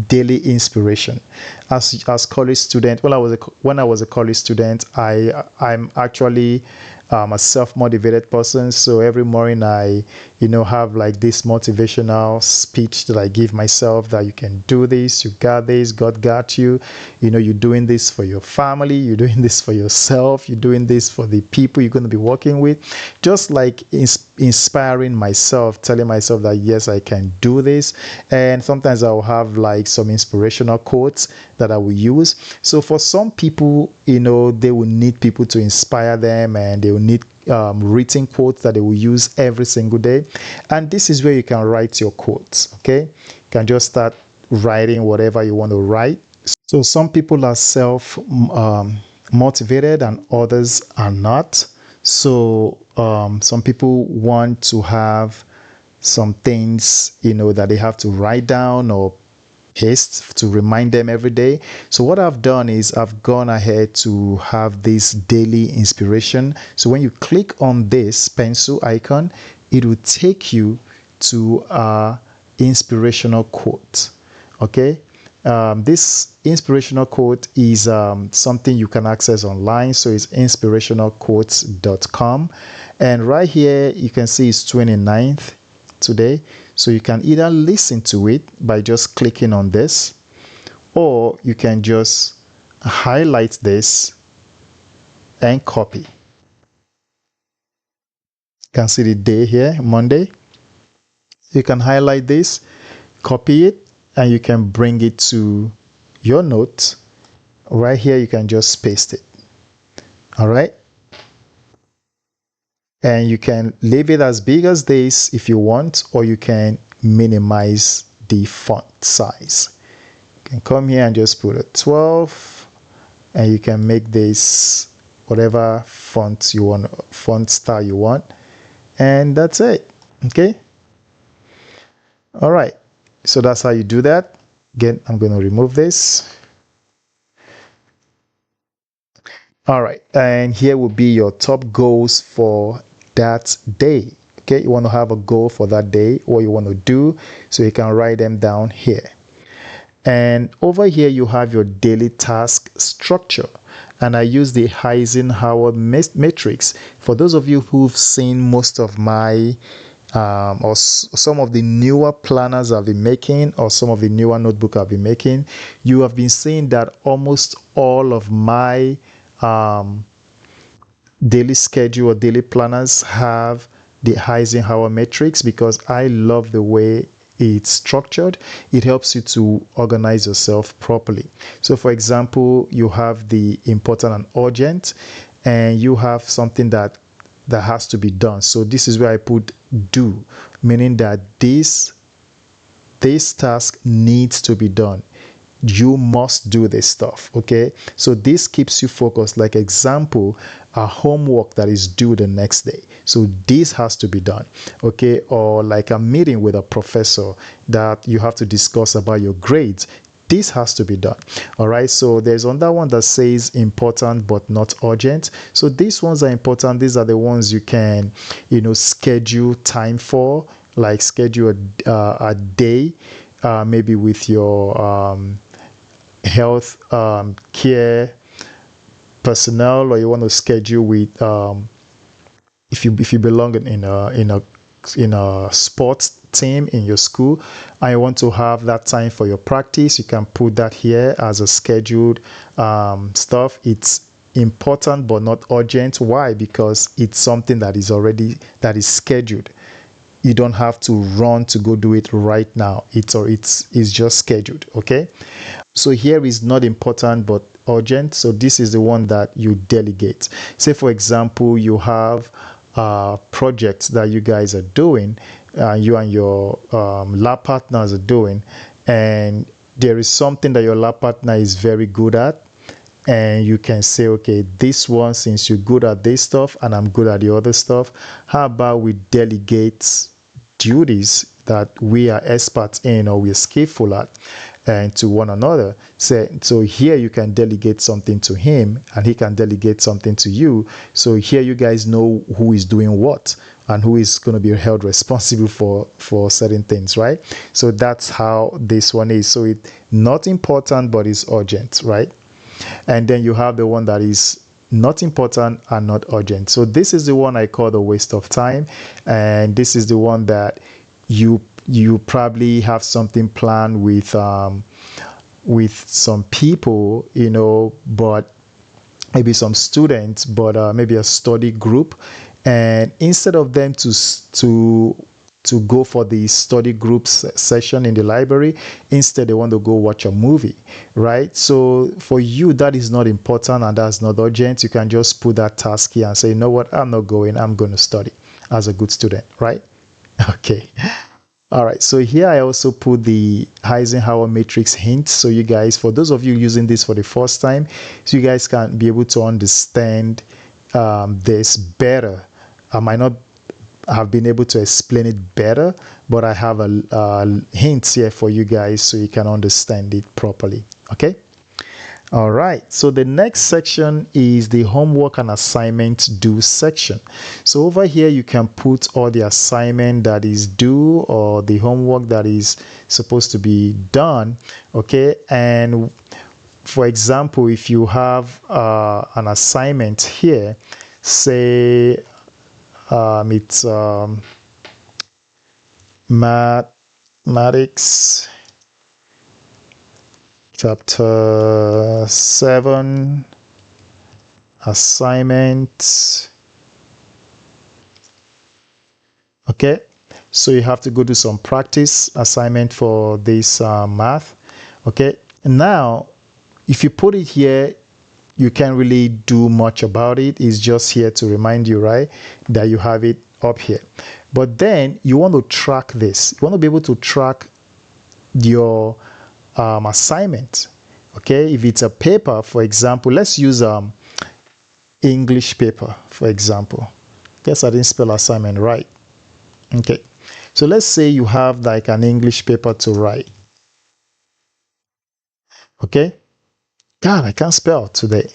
daily inspiration. As college student, when I was a college student, I'm actually a self-motivated person. So every morning I have like this motivational speech that I give myself, that you can do this, you got this, God got you. You're doing this for your family, you're doing this for yourself, you're doing this for the people you're going to be working with. Just like inspiring myself, telling myself that yes, I can do this. And sometimes I'll have like some inspirational quotes that I will use. So for some people, they will need people to inspire them, and they will need written quotes that they will use every single day. And this is where you can write your quotes. Okay, you can just start writing whatever you want to write. So some people are self motivated and others are not. So some people want to have some things that they have to write down or paste to remind them every day. So what I've done is I've gone ahead to have this daily inspiration. So when you click on this pencil icon, it will take you to a inspirational quote. Okay, this inspirational quote is something you can access online. So it's inspirationalquotes.com, and right here you can see it's 29th today. So you can either listen to it by just clicking on this, or you can just highlight this and copy. You can see the day here, Monday. You can highlight this, copy it, and you can bring it to your note. Right here, you can just paste it. All right. And you can leave it as big as this if you want, or you can minimize the font size. You can come here and just put a 12, and you can make this whatever font you want, font style you want, and that's it. Okay. All right. So that's how you do that. Again, I'm going to remove this. All right. And here will be your top goals for that day. Okay, you want to have a goal for that day, what you want to do, so you can write them down here. And over here you have your daily task structure, and I use the Eisenhower matrix. For those of you who've seen most of my or some of the newer planners I've been making, or some of the newer notebook I've been making, you have been seeing that almost all of my daily schedule or daily planners have the Eisenhower matrix, because I love the way it's structured. It helps you to organize yourself properly. So for example, you have the important and urgent, and you have something that has to be done. So this is where I put do, meaning that this task needs to be done. You must do this stuff. Okay, so this keeps you focused. Like example, a homework that is due the next day, so this has to be done. Okay, or like a meeting with a professor that you have to discuss about your grades, this has to be done. All right, so there's another one that says important but not urgent. So these ones are important. These are the ones you can schedule time for, like schedule a day, maybe with your health care personnel, or you want to schedule with if you belong in a sports team in your school, and you want to have that time for your practice, you can put that here as a scheduled stuff. It's important but not urgent. Why? Because it's something that is scheduled. You don't have to run to go do it right now. It's just scheduled. Okay, so here is not important but urgent. So this is the one that you delegate. Say for example, you have projects that you guys are doing, you and your lab partners are doing, and there is something that your lab partner is very good at, and you can say, okay, this one, since you're good at this stuff and I'm good at the other stuff, how about we delegate duties that we are experts in or we're skillful at, and to one another. So here you can delegate something to him and he can delegate something to you. So here you guys know who is doing what and who is going to be held responsible for certain things, right? So that's how this one is. So it's not important, but it's urgent, right? And then you have the one that is not important and not urgent. So this is the one I call the waste of time, and this is the one that you probably have something planned with some people, you know, but maybe some students, but maybe a study group, and instead of them to go for the study group session in the library, instead they want to go watch a movie, right? So for you, that is not important and that's not urgent. You can just put that task here and say, you know what, I'm not going, I'm going to study as a good student, right? Okay. All right, so here I also put the Eisenhower matrix hint. So you guys, for those of you using this for the first time, so you guys can be able to understand this better. I might not have been able to explain it better, but I have a hint here for you guys so you can understand it properly. Okay. All right, so the next section is the homework and assignment due section. So over here you can put all the assignment that is due or the homework that is supposed to be done. Okay, and for example, if you have an assignment here, say it's mathematics chapter 7 assignment. Okay, so you have to go do some practice assignment for this math. Okay, and now if you put it here, you can't really do much about it. It's just here to remind you, right, that you have it up here. But then you want to track this. You want to be able to track your assignment. Okay, if it's a paper, for example, let's use English paper, for example. Guess I didn't spell assignment right. Okay, so let's say you have like an English paper to write. Okay, God, I can't spell today.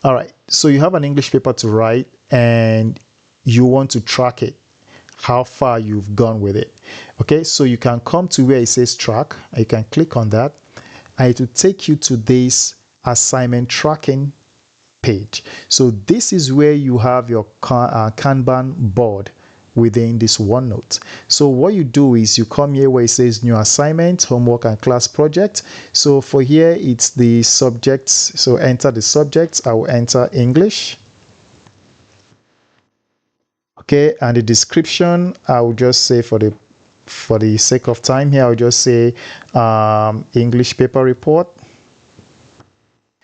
All right, so you have an English paper to write and you want to track it, how far you've gone with it. Okay, so you can come to where it says track, you can click on that and it will take you to this assignment tracking page. So this is where you have your Kanban board within this OneNote. So what you do is you come here where it says new assignment, homework and class project. So for here it's the subjects, so enter the subjects. I will enter English. Okay, and the description I will just say for the sake of time here, I'll just say English paper report.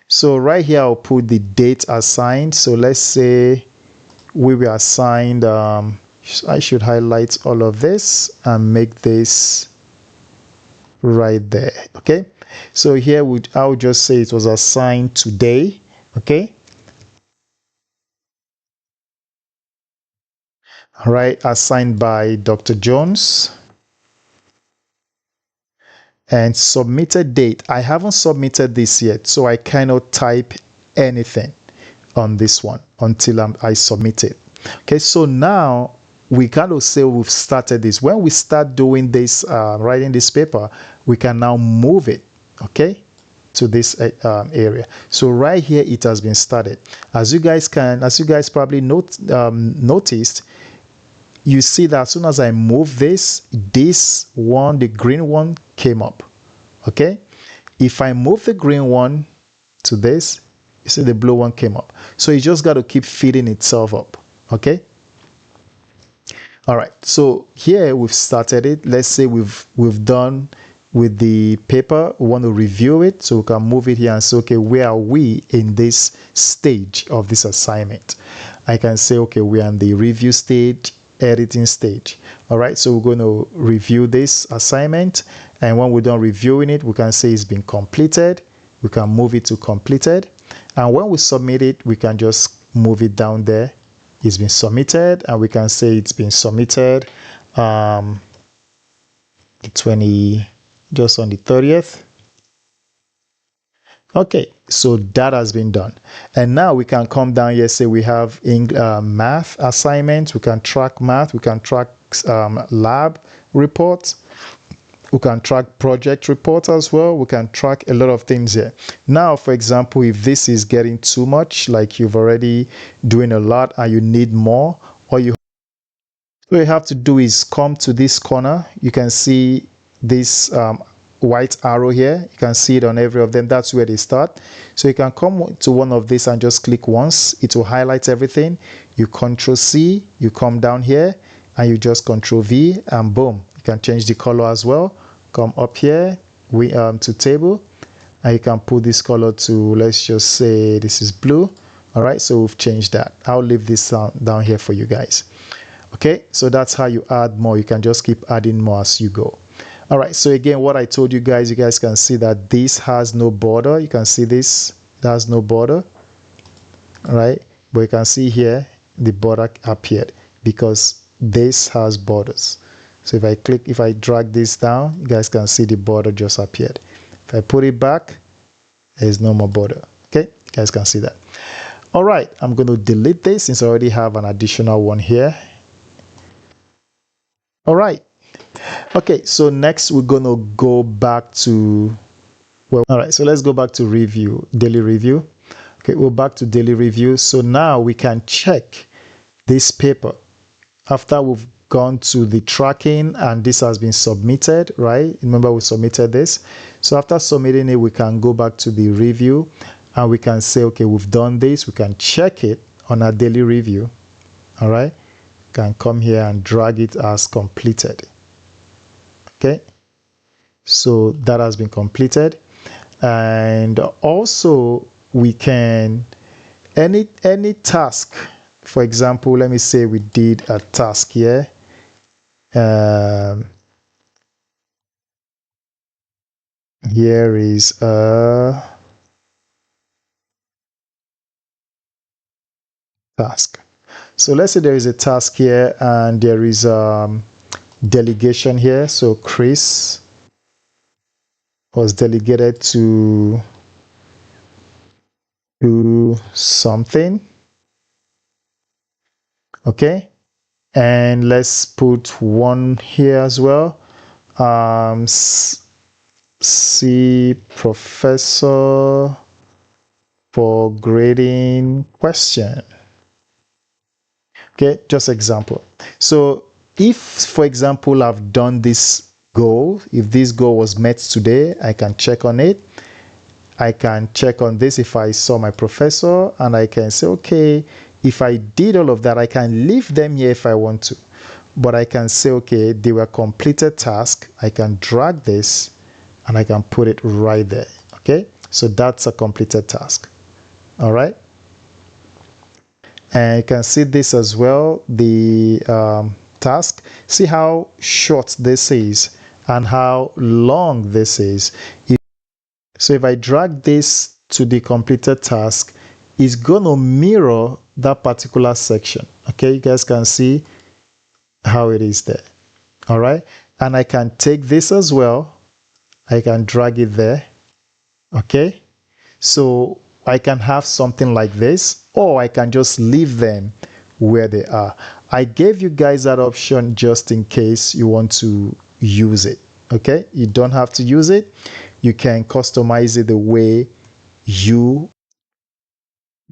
So right here I'll put the date assigned. So let's say we were assigned, I should highlight all of this and make this right there. Okay, so here I'll just say it was assigned today. Okay, all right, assigned by Dr. Jones. And submitted date, I haven't submitted this yet, so I cannot type anything on this one until I submit it. Okay, so now we kind of say we've started this. When we start doing this, writing this paper, we can now move it, okay, to this area. So right here it has been started. As you guys probably noticed, you see that as soon as I move this one, the green one came up. Okay, if I move the green one to this, you see the blue one came up. So you just got to keep feeding itself up. Okay, all right, so here we've started it. Let's say we've done with the paper. We want to review it, so we can move it here and say, okay, where are we in this stage of this assignment? I can say, okay, we're in the review stage, editing stage. All right, so we're going to review this assignment, and when we're done reviewing it, we can say it's been completed. we can move it to completed, and when we submit it, we can just move it down there. It's been submitted, and we can say it's been submitted 20 just on the 30th. Okay, so that has been done, and now we can come down here. Say we have math assignments. We can track math. We can track lab reports. We can track project reports as well. We can track a lot of things here. Now, for example, if this is getting too much, like you've already doing a lot and you need more, or what you have to do is come to this corner. You can see this white arrow here. You can see it on every of them. That's where they start. So you can come to one of these and just click once. It will highlight everything. You Control C, you come down here and you just Control V, and boom, you can change the color as well. Come up here to table, and you can put this color to, let's just say this is blue. All right, so we've changed that. I'll leave this down here for you guys. Okay, so that's how you add more. You can just keep adding more as you go. All right, so again, what I told you guys can see that this has no border. You can see this, it has no border. All right, but you can see here the border appeared because this has borders. So if I drag this down, you guys can see the border just appeared. If I put it back, there's no more border. Okay, you guys can see that. All right, I'm going to delete this since I already have an additional one here. All right. Okay, so next we're going to go back to, well, all right, so let's go back to review, daily review. Okay, we're back to daily review. So now we can check this paper after we've gone to the tracking and this has been submitted, right? Remember we submitted this. So after submitting it, we can go back to the review and we can say, okay, we've done this. We can check it on our daily review. All right, can come here and drag it as completed. Okay, so that has been completed. And also we can any task, for example, let me say we did a task here. Here is a task. So let's say there is a task here and there is delegation here. So Chris was delegated to do something. Okay, and let's put one here as well. See professor for grading question. Okay, just example. So if, for example, I've done this goal, if this goal was met today, I can check on it. I can check on this if I saw my professor, and I can say, okay, if I did all of that, I can leave them here if I want to. But I can say, okay, they were completed task. I can drag this and I can put it right there. Okay, so that's a completed task. All right. And you can see this as well, the task. See how short this is and how long this is. So if I drag this to the completed task, it's going to mirror that particular section. Okay, you guys can see how it is there. All right, and I can take this as well. I can drag it there. Okay, so I can have something like this, or I can just leave them where they are. I gave you guys that option just in case you want to use it. Okay, you don't have to use it. You can customize it the way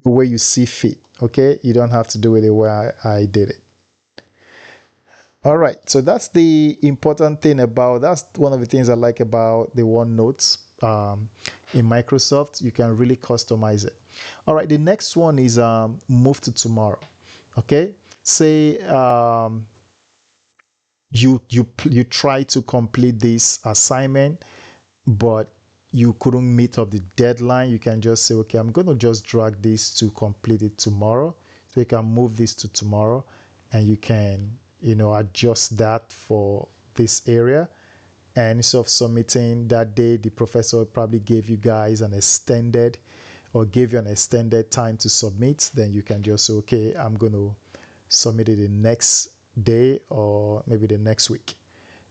you see fit. Okay, you don't have to do it the way I did it. All right, so that's the important thing about, that's one of the things I like about the OneNote in Microsoft. You can really customize it. All right, the next one is move to tomorrow. Okay, say you try to complete this assignment, but you couldn't meet up the deadline. You can just say, okay, I'm going to just drag this to complete it tomorrow. So you can move this to tomorrow, and you can, you know, adjust that for this area. and instead of submitting that day, the professor probably gave you guys an extended or gave you an extended time to submit, then you can just say, okay, I'm going to submit it the next day or maybe the next week.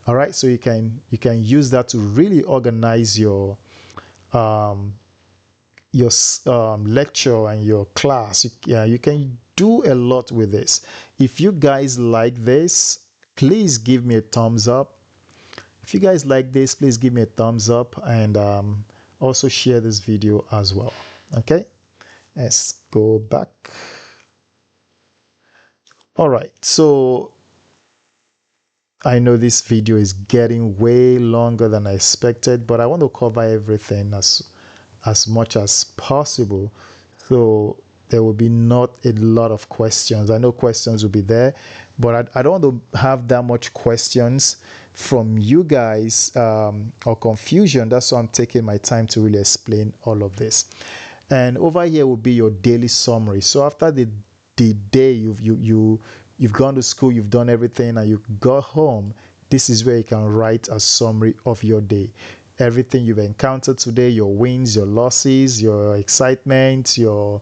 All right, so you can use that to really organize your lecture and your class. You can do a lot with this. If you guys like this, please give me a thumbs up. If you guys like this, please give me a thumbs up, and also share this video as well. Okay, let's go back. All right, so I know this video is getting way longer than I expected, but I want to cover everything as much as possible, so there will be not a lot of questions. I know questions will be there, but I don't want to have that much questions from you guys or confusion. That's why I'm taking my time to really explain all of this. And over here will be your daily summary. So after the day you've gone to school, you've done everything, and you got home, this is where you can write a summary of your day. Everything you've encountered today, your wins, your losses, your excitement, your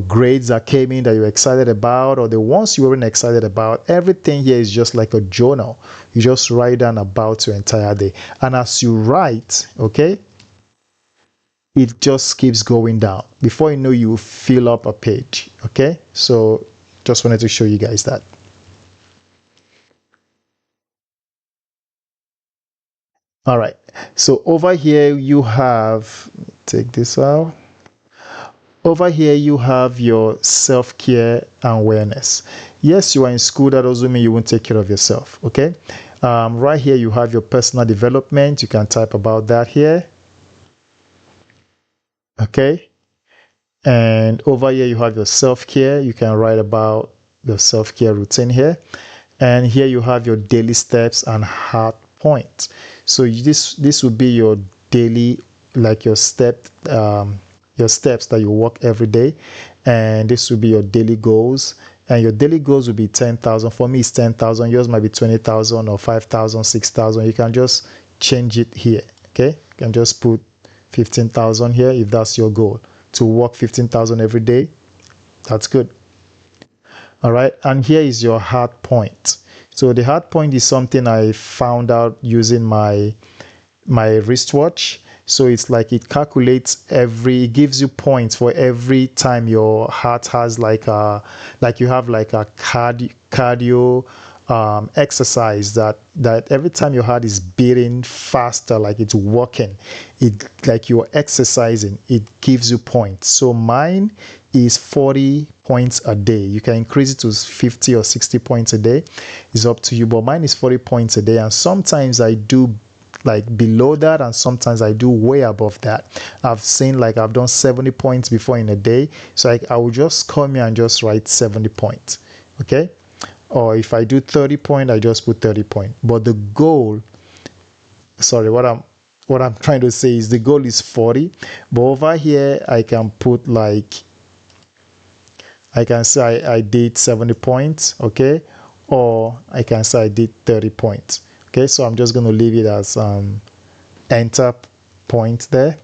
grades that came in that you're excited about, or the ones you weren't excited about. Everything here is just like a journal. You just write down about your entire day, and as you write, okay, it just keeps going down. Before you know, you fill up a page. Okay, so just wanted to show you guys that. All right, so over here you have, take this out. Over here you have your self-care and awareness. Yes, you are in school, that doesn't mean you won't take care of yourself. Okay, right here you have your personal development. You can type about that here. Okay, and over here you have your self-care. You can write about your self-care routine here, and here you have your daily steps and heart point. So this would be your daily, like your steps that you walk every day, and this will be your daily goals. And your daily goals will be 10,000. For me, it's 10,000. Yours might be 20,000 or 5,000, 6,000. You can just change it here. Okay, you can just put 15,000 here if that's your goal, to walk 15,000 every day. That's good. All right, and here is your heart point. So the heart point is something I found out using my wristwatch. So it's like it calculates it gives you points for every time your heart has like you have like a cardio exercise that every time your heart is beating faster, like it's working, it like you're exercising, it gives you points. So mine is 40 points a day. You can increase it to 50 or 60 points a day, it's up to you, but mine is 40 points a day. And sometimes I do like below that, and sometimes I do way above that. I've seen like I've done 70 points before in a day, so I will just come here and just write 70 points. Okay, or if I do 30 points, I just put 30 points. But the goal, sorry, what I'm trying to say is the goal is 40, but over here I can put like, I can say I did 70 points, okay, or I can say I did 30 points. Okay, so I'm just going to leave it as enter point there.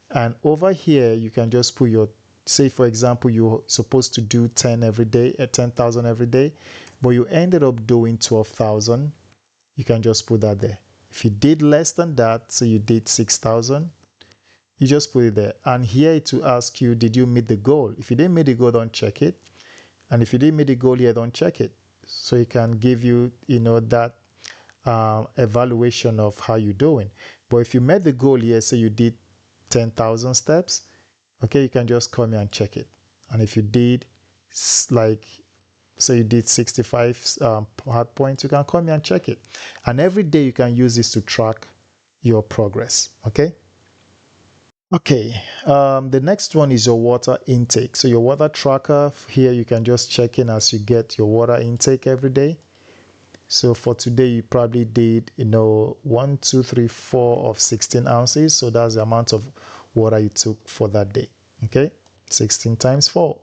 And over here you can just put your, say for example you're supposed to do 10 every day, 10,000 every day, but you ended up doing 12,000. You can just put that there. If you did less than that, so you did 6,000, you just put it there. And here it will ask you, did you meet the goal? If you didn't meet the goal, don't check it. And if you didn't meet the goal here, don't check it. So it can give you, that evaluation of how you're doing. But if you met the goal here, say you did 10,000 steps, okay, you can just come here and check it. And if you did like, say you did 65 hard points, you can come here and check it. And every day you can use this to track your progress. Okay, the next one is your water intake. So your water tracker here, you can just check in as you get your water intake every day. So for today, you probably did, 1, 2, 3, 4 of 16 ounces. So that's the amount of water you took for that day. Okay, 16 times 4.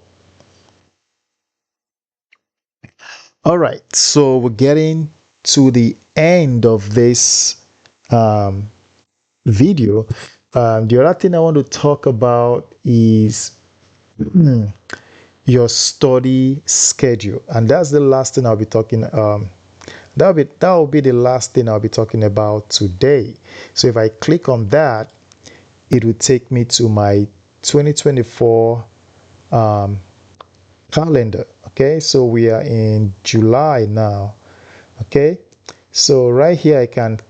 All right, so we're getting to the end of this um, video. The other thing I want to talk about is your study schedule, and that's the last thing I'll be talking. That will be the last thing I'll be talking about today. So if I click on that, it will take me to my 2024 calendar. Okay, so we are in July now. Okay, so right here I can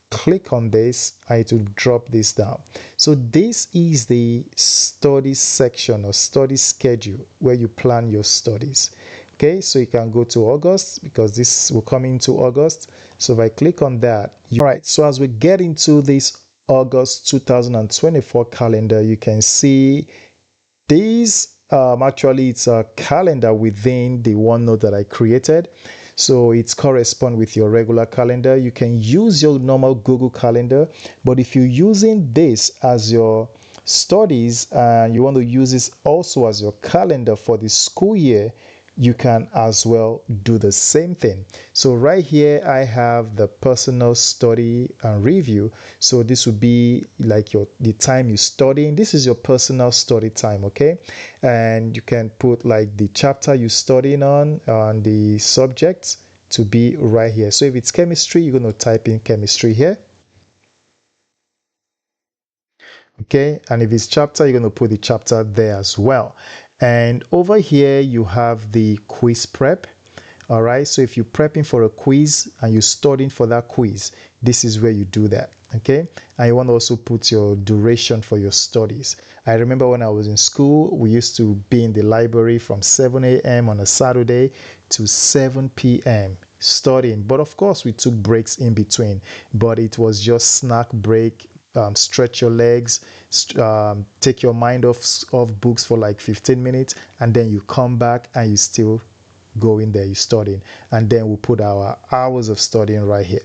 click on this. I need to drop this down. So this is the study section or study schedule where you plan your studies. Okay, so you can go to August because this will come into August. So if I click on that, all right, so as we get into this August 2024 calendar, you can see this actually it's a calendar within the OneNote that I created. So it's correspond with your regular calendar. You can use your normal Google Calendar, but if you're using this as your studies and you want to use this also as your calendar for the school year, you can as well do the same thing. So right here I have the personal study and review. So this would be like the time you're studying. This is your personal study time, okay? And you can put like the chapter you're studying on the subjects to be right here. So if it's chemistry, you're going to type in chemistry here. Okay, and if it's chapter, you're going to put the chapter there as well. And over here you have the quiz prep. All right, so if you're prepping for a quiz and you're studying for that quiz, this is where you do that. Okay, and you want to also put your duration for your studies. I remember when I was in school, we used to be in the library from 7 a.m. on a Saturday to 7 p.m. studying, but of course we took breaks in between, but it was just snack break. Stretch your legs, take your mind off books for like 15 minutes, and then you come back and you still go in there, you're studying, and then we'll put our hours of studying right here.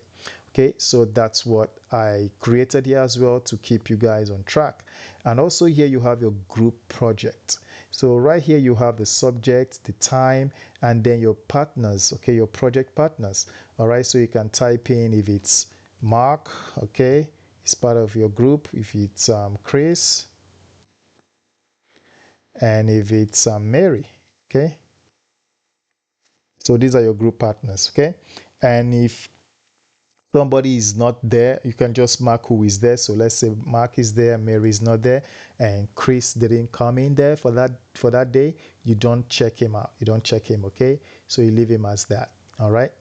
Okay, so that's what I created here as well to keep you guys on track. And also here you have your group project. So right here you have the subject, the time, and then your partners, okay, your project partners. All right, so you can type in if it's Mark, okay, it's part of your group, if it's Chris, and if it's Mary, okay. So these are your group partners, okay. And if somebody is not there, you can just mark who is there. So let's say Mark is there, Mary is not there, and Chris didn't come in there for that day. You don't check him out. You don't check him, okay. So you leave him as that. All right.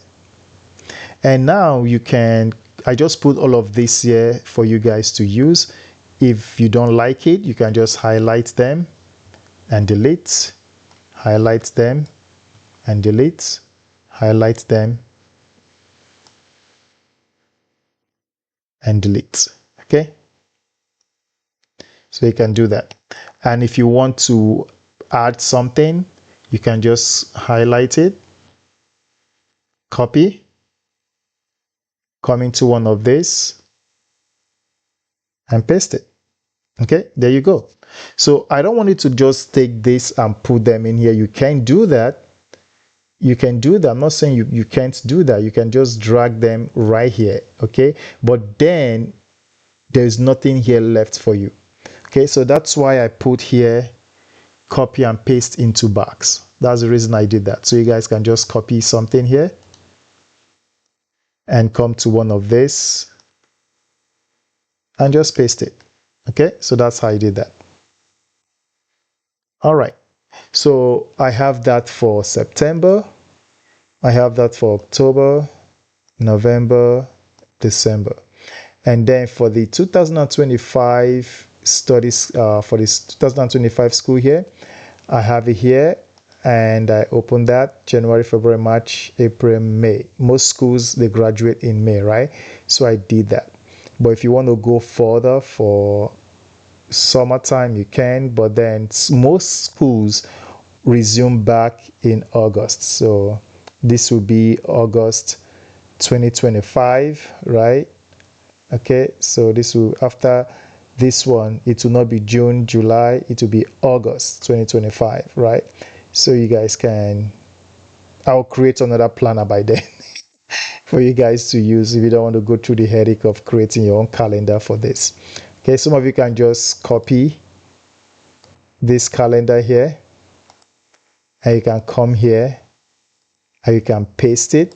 And now you can. I just put all of this here for you guys to use. If you don't like it, you can just highlight them and delete, highlight them and delete, highlight them and delete. Okay, so you can do that. And if you want to add something, you can just highlight it, copy, come into one of these and paste it. Okay, there you go. So I don't want you to just take this and put them in here. You can do that. You can do that. I'm not saying you can't do that. You can just drag them right here. Okay, but then there's nothing here left for you. Okay, so that's why I put here copy and paste into box. That's the reason I did that. So you guys can just copy something here and come to one of this and just paste it. Okay, so that's how I did that. All right, so I have that for September, I have that for October, November, December, and then for the 2025 studies, for this 2025 school year, I have it here, and I open that January, February, March, April, May. Most schools, they graduate in May, right? So I did that. But if you want to go further for summertime, you can, but then most schools resume back in August. So this will be August 2025, right? Okay, so this will, after this one, it will not be June, July, it will be August 2025, right? So you guys can, I'll create another planner by then. for you guys to use if you don't want to go through the headache of creating your own calendar for this. Okay, some of you can just copy this calendar here, and you can come here and you can paste it,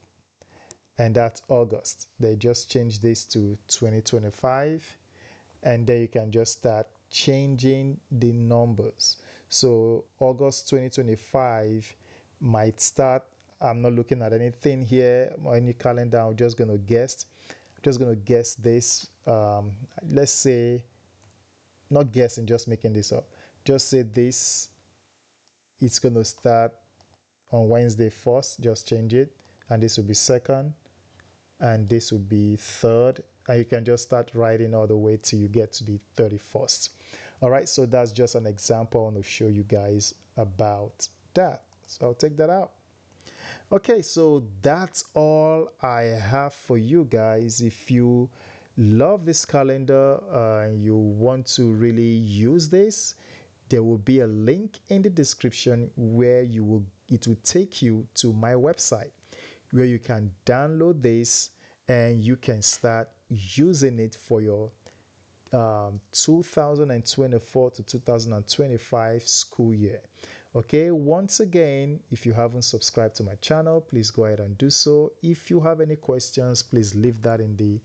and that's August. They just changed this to 2025, and then you can just start changing the numbers. So August 2025 might start, I'm not looking at anything here or any calendar, I'm just going to guess this. Let's say, not guessing, just making this up, just say this, it's going to start on Wednesday 1st, just change it, and this will be 2nd, and this will be 3rd, and you can just start writing all the way till you get to the 31st. All right, so that's just an example I want to show you guys about that. So I'll take that out. Okay, so that's all I have for you guys. If you love this calendar and you want to really use this, there will be a link in the description where it will take you to my website where you can download this and you can start using it for your 2024 to 2025 school year. Okay, once again, if you haven't subscribed to my channel, please go ahead and do so. If you have any questions, please leave that in the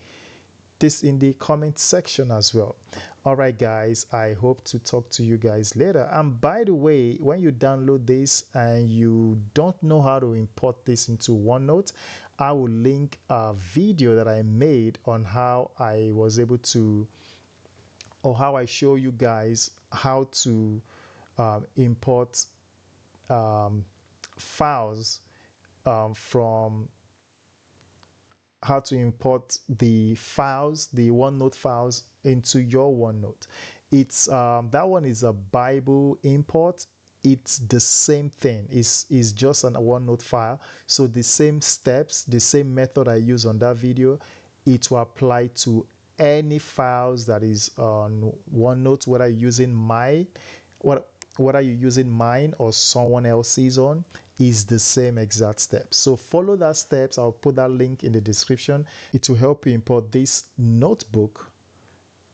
comment section as well. All right guys, I hope to talk to you guys later. And by the way, when you download this and you don't know how to import this into OneNote, I will link a video that I made on how I was able to, or how I show you guys how to import files from how to import the files, the OneNote files into your OneNote. It's that one is a Bible import. It's the same thing. It's just a OneNote file. So the same steps, the same method I use on that video, it will apply to any files that is on OneNote, whether you're using whether you're using mine or someone else's on, is the same exact steps. So follow that steps. I'll put that link in the description. It will help you import this notebook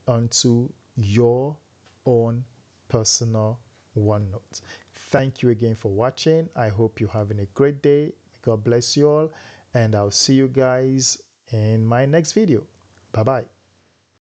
onto your own personal OneNote. Thank you again for watching. I hope you're having a great day. God bless you all, and I'll see you guys in my next video. Bye bye.